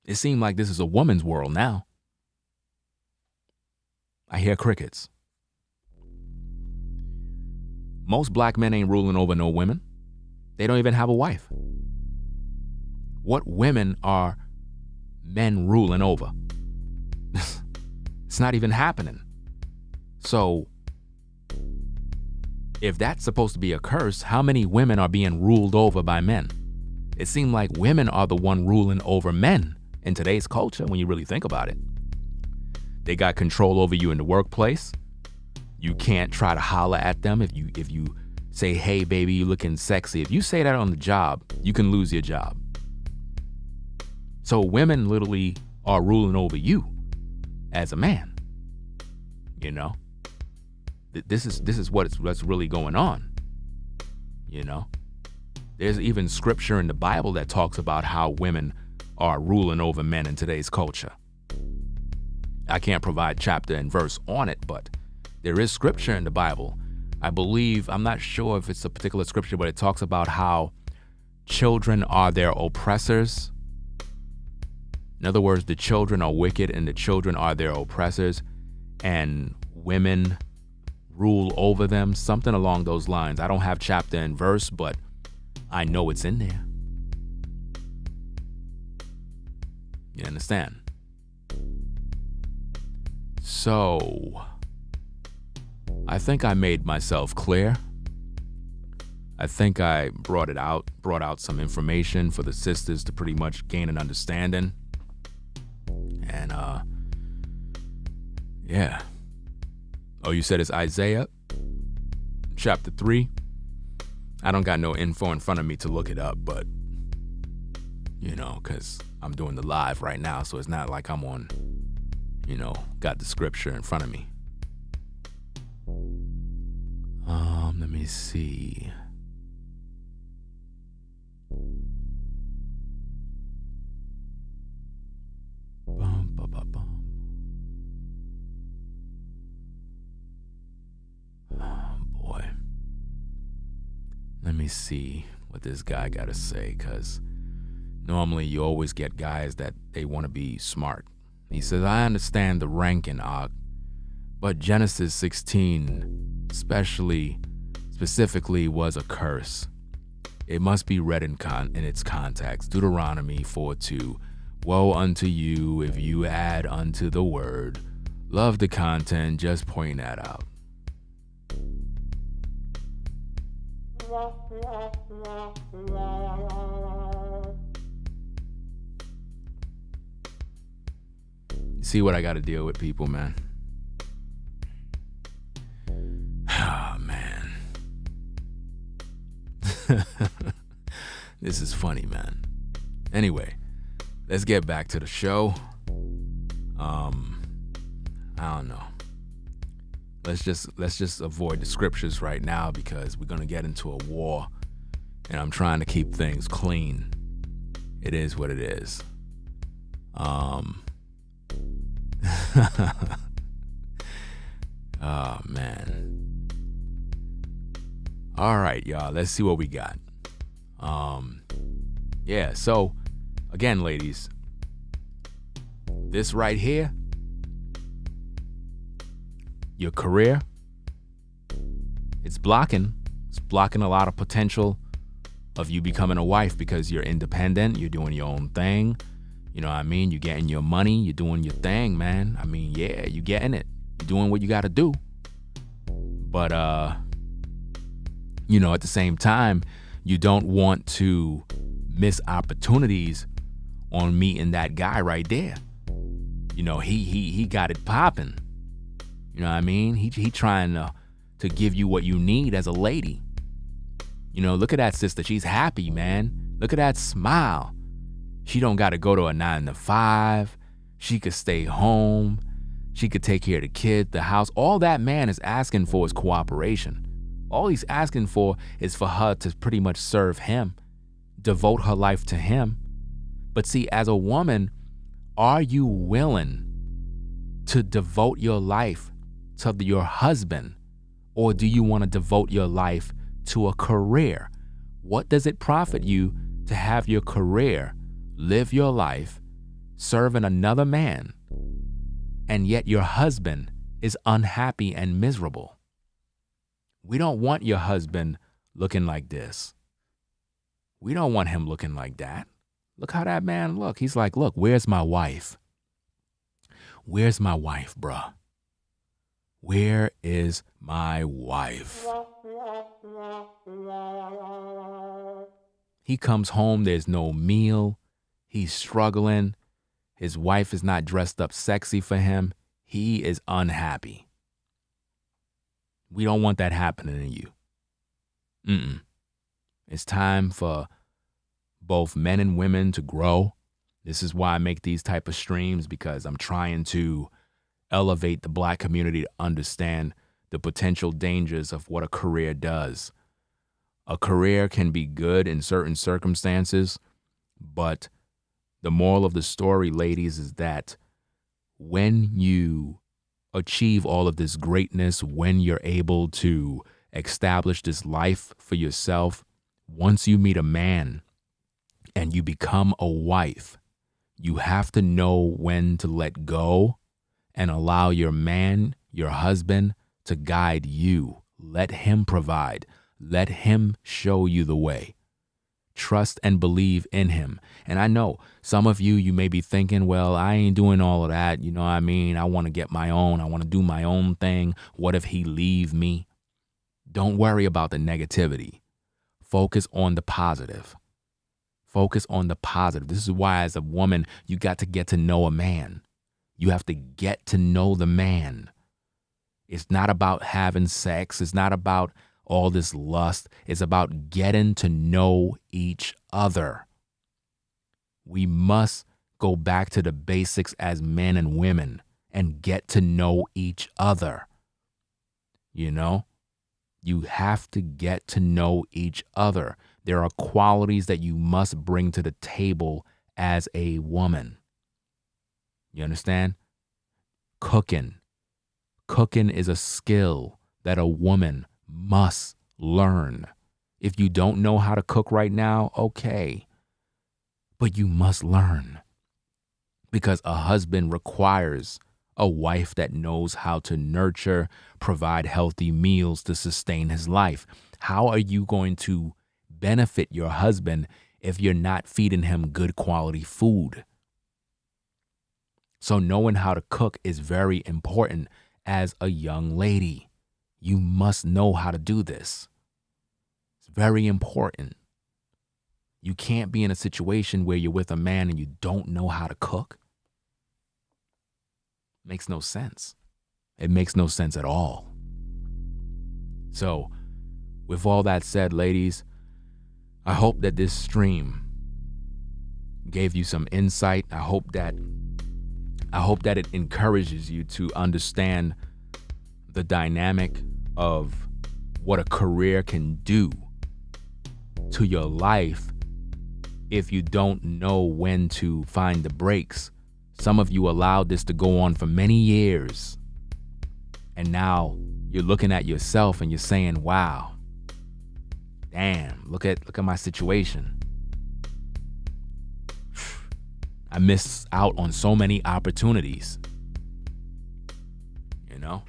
It seems like this is a woman's world now. I hear crickets. Most black men ain't ruling over no women. They don't even have a wife. What women are men ruling over? It's not even happening. So if that's supposed to be a curse, how many women are being ruled over by men? It seems like women are the one ruling over men in today's culture when you really think about it. They got control over you in the workplace. You can't try to holler at them if you say, hey, baby, you looking sexy. If you say that on the job, you can lose your job. So women literally are ruling over you as a man. You know, this is what's really going on. You know, there's even scripture in the Bible that talks about how women are ruling over men in today's culture. I can't provide chapter and verse on it, but there is scripture in the Bible. I believe, I'm not sure if it's a particular scripture, but it talks about how children are their oppressors. In other words, the children are wicked and the children are their oppressors, and women rule over them, something along those lines. I don't have chapter and verse, but I know it's in there. You understand? So, I think I made myself clear. I think I brought out some information for the sisters to pretty much gain an understanding. And, yeah. Oh, you said it's Isaiah chapter 3? I don't got no info in front of me to look it up, but, you know, because I'm doing the live right now, so it's not like I'm on, you know, got the scripture in front of me. Let me see. Oh, boy. Let me see what this guy got to say, because normally you always get guys that they want to be smart. He says, I understand the ranking, Og, But Genesis 16, specifically was a curse. It must be read in its context. Deuteronomy 4:2. Woe unto you if you add unto the word. Love the content, just point that out. See what I got to deal with, people, man. Oh, man. This is funny, man. Anyway, let's get back to the show. I don't know. Let's just avoid the scriptures right now because we're gonna get into a war, and I'm trying to keep things clean. It is what it is. Oh man. All right, y'all. Let's see what we got. Yeah. So, again, ladies, this right here, your career, it's blocking a lot of potential of you becoming a wife because you're independent, you're doing your own thing. You know what I mean? You're getting your money, you're doing your thing, man. I mean, yeah, you're getting it. You're doing what you got to do. But, at the same time, you don't want to miss opportunities on meeting that guy right there. He got it popping. You know what I mean? He trying to give you what you need as a lady. Look at that sister. She's happy, man. Look at that smile. She don't got to go to a 9 to 5. She could stay home. She could take care of the kid, the house. All that man is asking for is cooperation. All he's asking for is for her to pretty much serve him, devote her life to him. But see, as a woman, are you willing to devote your life to your husband, or do you want to devote your life to a career? What does it profit you to have your career, live your life, serving another man, and yet your husband is unhappy and miserable? We don't want your husband looking like this. We don't want him looking like that. Look how that man look. He's like, look, where's my wife? Where's my wife, bruh? Where is my wife? He comes home, there's no meal. He's struggling. His wife is not dressed up sexy for him. He is unhappy. We don't want that happening to you. It's time for both men and women to grow. This is why I make these type of streams, because I'm trying to elevate the Black community to understand the potential dangers of what a career does. A career can be good in certain circumstances, but the moral of the story, ladies, is that when you achieve all of this greatness, when you're able to establish this life for yourself, once you meet a man and you become a wife, you have to know when to let go and allow your man, your husband, to guide you. Let him provide. Let him show you the way. Trust and believe in him. And I know some of you may be thinking, well, I ain't doing all of that. You know what I mean? I want to get my own. I want to do my own thing. What if he leave me? Don't worry about the negativity. Focus on the positive. Focus on the positive. This is why, as a woman, you got to get to know a man. You have to get to know the man. It's not about having sex. It's not about all this lust. It's about getting to know each other. We must go back to the basics as men and women and get to know each other. You have to get to know each other. There are qualities that you must bring to the table as a woman. You understand? Cooking. Cooking is a skill that a woman must learn. If you don't know how to cook right now, okay. But you must learn. Because a husband requires a wife that knows how to nurture, provide healthy meals to sustain his life. How are you going to benefit your husband if you're not feeding him good quality food? So knowing how to cook is very important as a young lady. You must know how to do this. It's very important. You can't be in a situation where you're with a man and you don't know how to cook. Makes no sense. It makes no sense at all. So, with all that said, ladies, I hope that this stream gave you some insight. I hope that it encourages you to understand the dynamic of what a career can do to your life if you don't know when to find the breaks. Some of you allowed this to go on for many years, and now you're looking at yourself and you're saying, wow, damn, look at my situation. I missed out on so many opportunities, you know?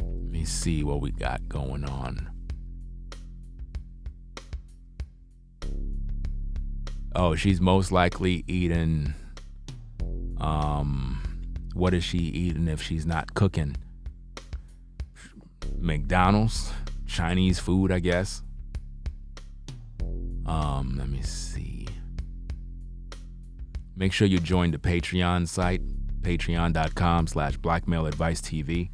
Let me see what we got going on. Oh, she's most likely eating, what is she eating if she's not cooking? McDonald's, Chinese food, I guess. Let me see. Make sure you join the Patreon site, patreon.com/blackmailadvicetv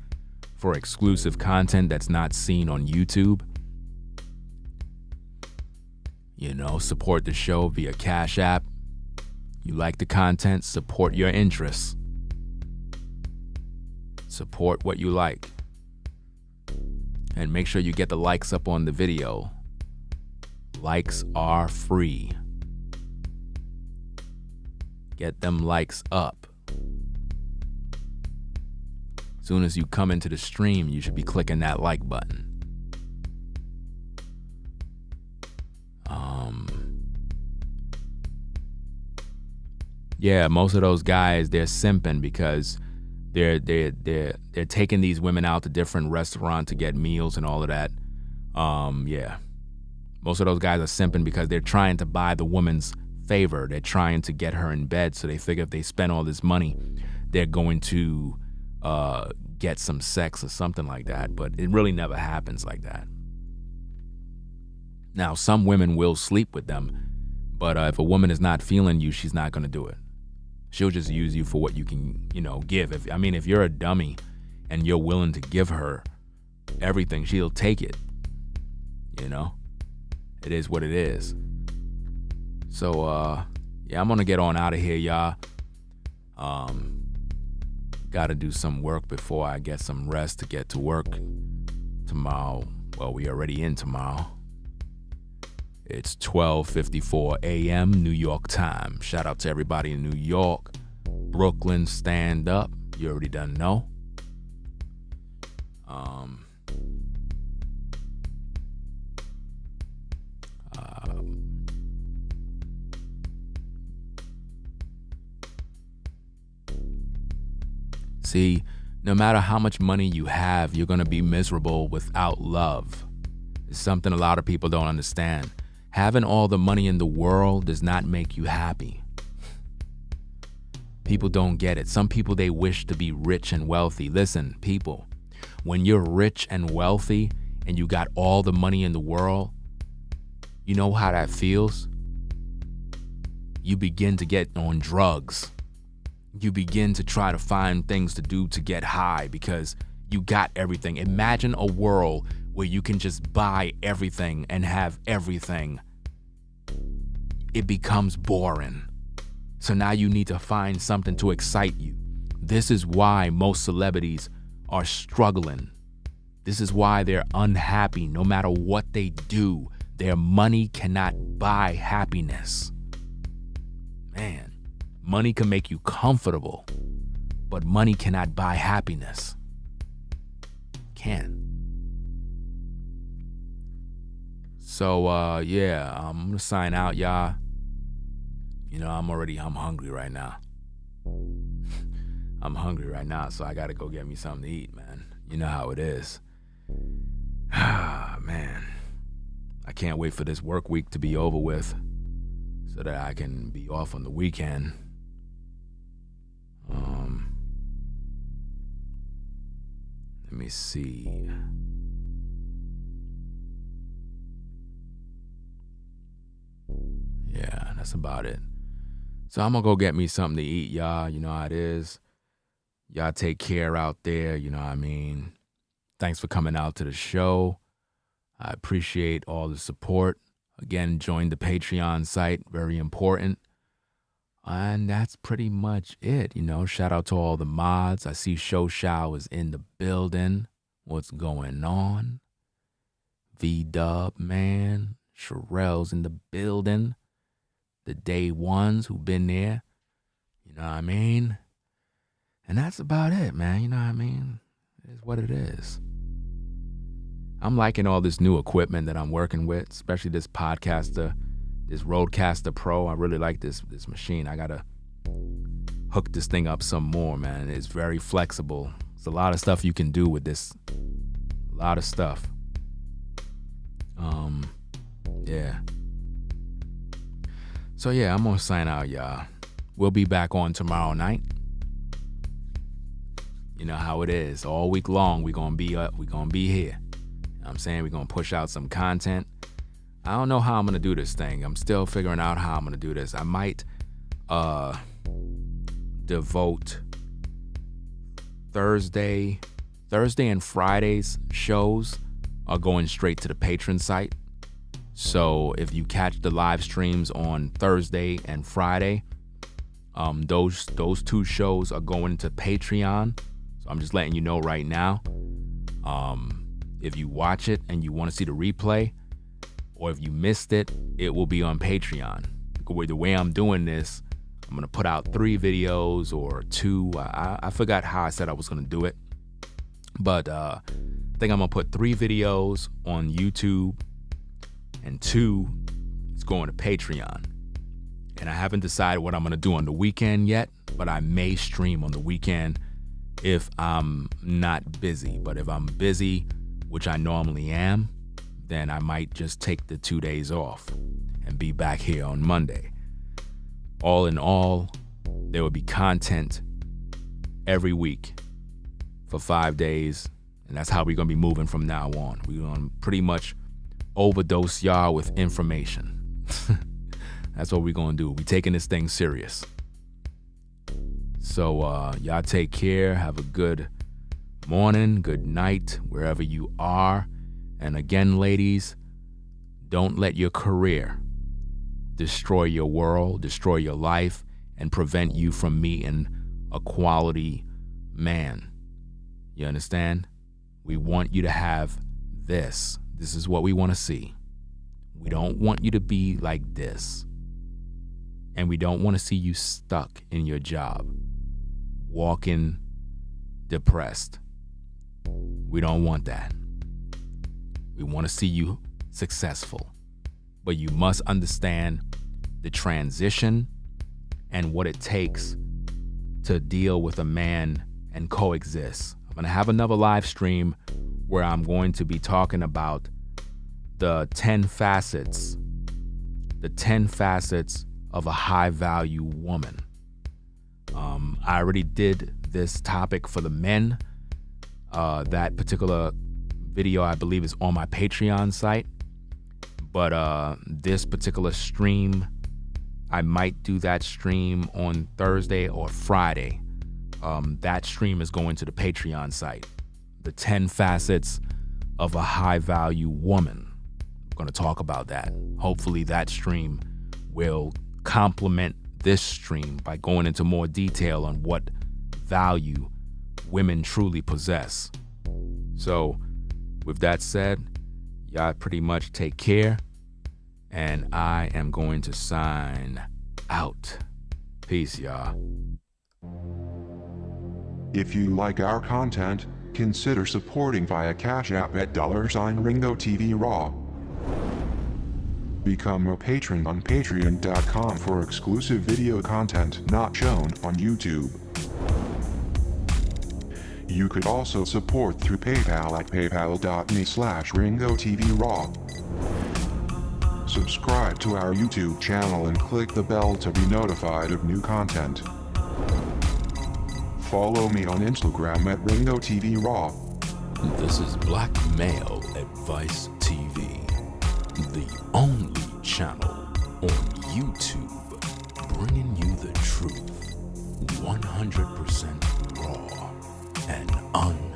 for exclusive content that's not seen on YouTube. You know, support the show via Cash App. You like the content, support your interests. Support what you like. And make sure you get the likes up on the video. Likes are free. Get them likes up. As soon as you come into the stream, you should be clicking that like button. Yeah, most of those guys, they're simping because they're taking these women out to different restaurants to get meals and all of that. Yeah. Most of those guys are simping because they're trying to buy the woman's favor. They're trying to get her in bed, so they figure if they spend all this money, they're going to get some sex or something like that. But it really never happens like that. Now, some women will sleep with them, but if a woman is not feeling you, she's not going to do it. She'll just use you for what you can, give. If you're a dummy and you're willing to give her everything, she'll take it. It is what it is. So, yeah, I'm going to get on out of here, y'all. Got to do some work before I get some rest to get to work tomorrow. Well, we already in tomorrow. It's 12:54 a.m. New York time. Shout out to everybody in New York. Brooklyn, stand up. You already done know. See, no matter how much money you have, you're going to be miserable without love. It's something a lot of people don't understand. Having all the money in the world does not make you happy. People don't get it. Some people, they wish to be rich and wealthy. Listen, people, when you're rich and wealthy and you got all the money in the world, you know how that feels? You begin to get on drugs. You begin to try to find things to do to get high because you got everything. Imagine a world where you can just buy everything and have everything. It becomes boring. So now you need to find something to excite you. This is why most celebrities are struggling. This is why they're unhappy no matter what they do. Their money cannot buy happiness. Man, money can make you comfortable, but money cannot buy happiness. Can. So, yeah, I'm going to sign out, y'all. I'm hungry right now. I'm hungry right now, so I gotta go get me something to eat, man. You know how it is. Ah, man. I can't wait for this work week to be over with so that I can be off on the weekend. Let me see. Yeah, that's about it. So I'm gonna go get me something to eat, y'all. You know how it is. Y'all take care out there, you know what I mean? Thanks for coming out to the show. I appreciate all the support. Again, join the Patreon site, very important. And that's pretty much it, Shout out to all the mods. I see Show Shao is in the building. What's going on? V-Dub, man. Sherelle's in the building. The day ones who've been there. You know what I mean? And that's about it, man. You know what I mean? It is what it is. I'm liking all this new equipment that I'm working with, especially this podcaster, this Rodecaster Pro. I really like this machine. I gotta hook this thing up some more, man. It's very flexible. There's a lot of stuff you can do with this. A lot of stuff. Yeah. So yeah, I'm gonna sign out, y'all. We'll be back on tomorrow night. You know how it is. All week long, we're gonna be up. We're gonna be here. You know what I'm saying? We're gonna push out some content. I don't know how I'm gonna do this thing. I'm still figuring out how I'm gonna do this. I might devote Thursday and Friday's shows are going straight to the Patreon site. So if you catch the live streams on Thursday and Friday, those two shows are going to Patreon. So I'm just letting you know right now. If you watch it and you want to see the replay, or if you missed it, it will be on Patreon. The way I'm doing this, I'm going to put out 3 videos or 2. I forgot how I said I was going to do it. But I think I'm going to put 3 videos on YouTube and 2 is going to Patreon. And I haven't decided what I'm going to do on the weekend yet, but I may stream on the weekend if I'm not busy. But if I'm busy, which I normally am, then I might just take the 2 days off and be back here on Monday. All in all, there will be content every week for 5 days, and that's how we're going to be moving from now on. We're going to pretty much overdose y'all with information. That's what we're going to do. We're taking this thing serious. So y'all take care. Have a good morning, good night, wherever you are. And again, ladies, don't let your career destroy your world, destroy your life, and prevent you from meeting a quality man. You understand? We want you to have this. This is what we want to see. We don't want you to be like this. And we don't want to see you stuck in your job, walking depressed. We don't want that. We want to see you successful. But you must understand the transition and what it takes to deal with a man and coexist. I'm going to have another live stream where I'm going to be talking about the 10 facets of a high value woman. I already did this topic for the men. That particular video, I believe, is on my Patreon site. But this particular stream, I might do that stream on Thursday or Friday. That stream is going to the Patreon site. The 10 facets of a high value woman. I'm going to talk about that. Hopefully that stream will complement this stream by going into more detail on what value women truly possess. So with that said, y'all pretty much take care, and I am going to sign out. Peace, y'all. If you like our content, consider supporting via Cash App at $RingoTV Raw. Become a patron on patreon.com for exclusive video content not shown on YouTube. You could also support through PayPal at paypal.me/RingoTVRaw. Subscribe to our YouTube channel and click the bell to be notified of new content. Follow me on Instagram at RingoTVRaw. This is Black Male Advice TV, the only channel on YouTube bringing you the truth 100% raw and uncut.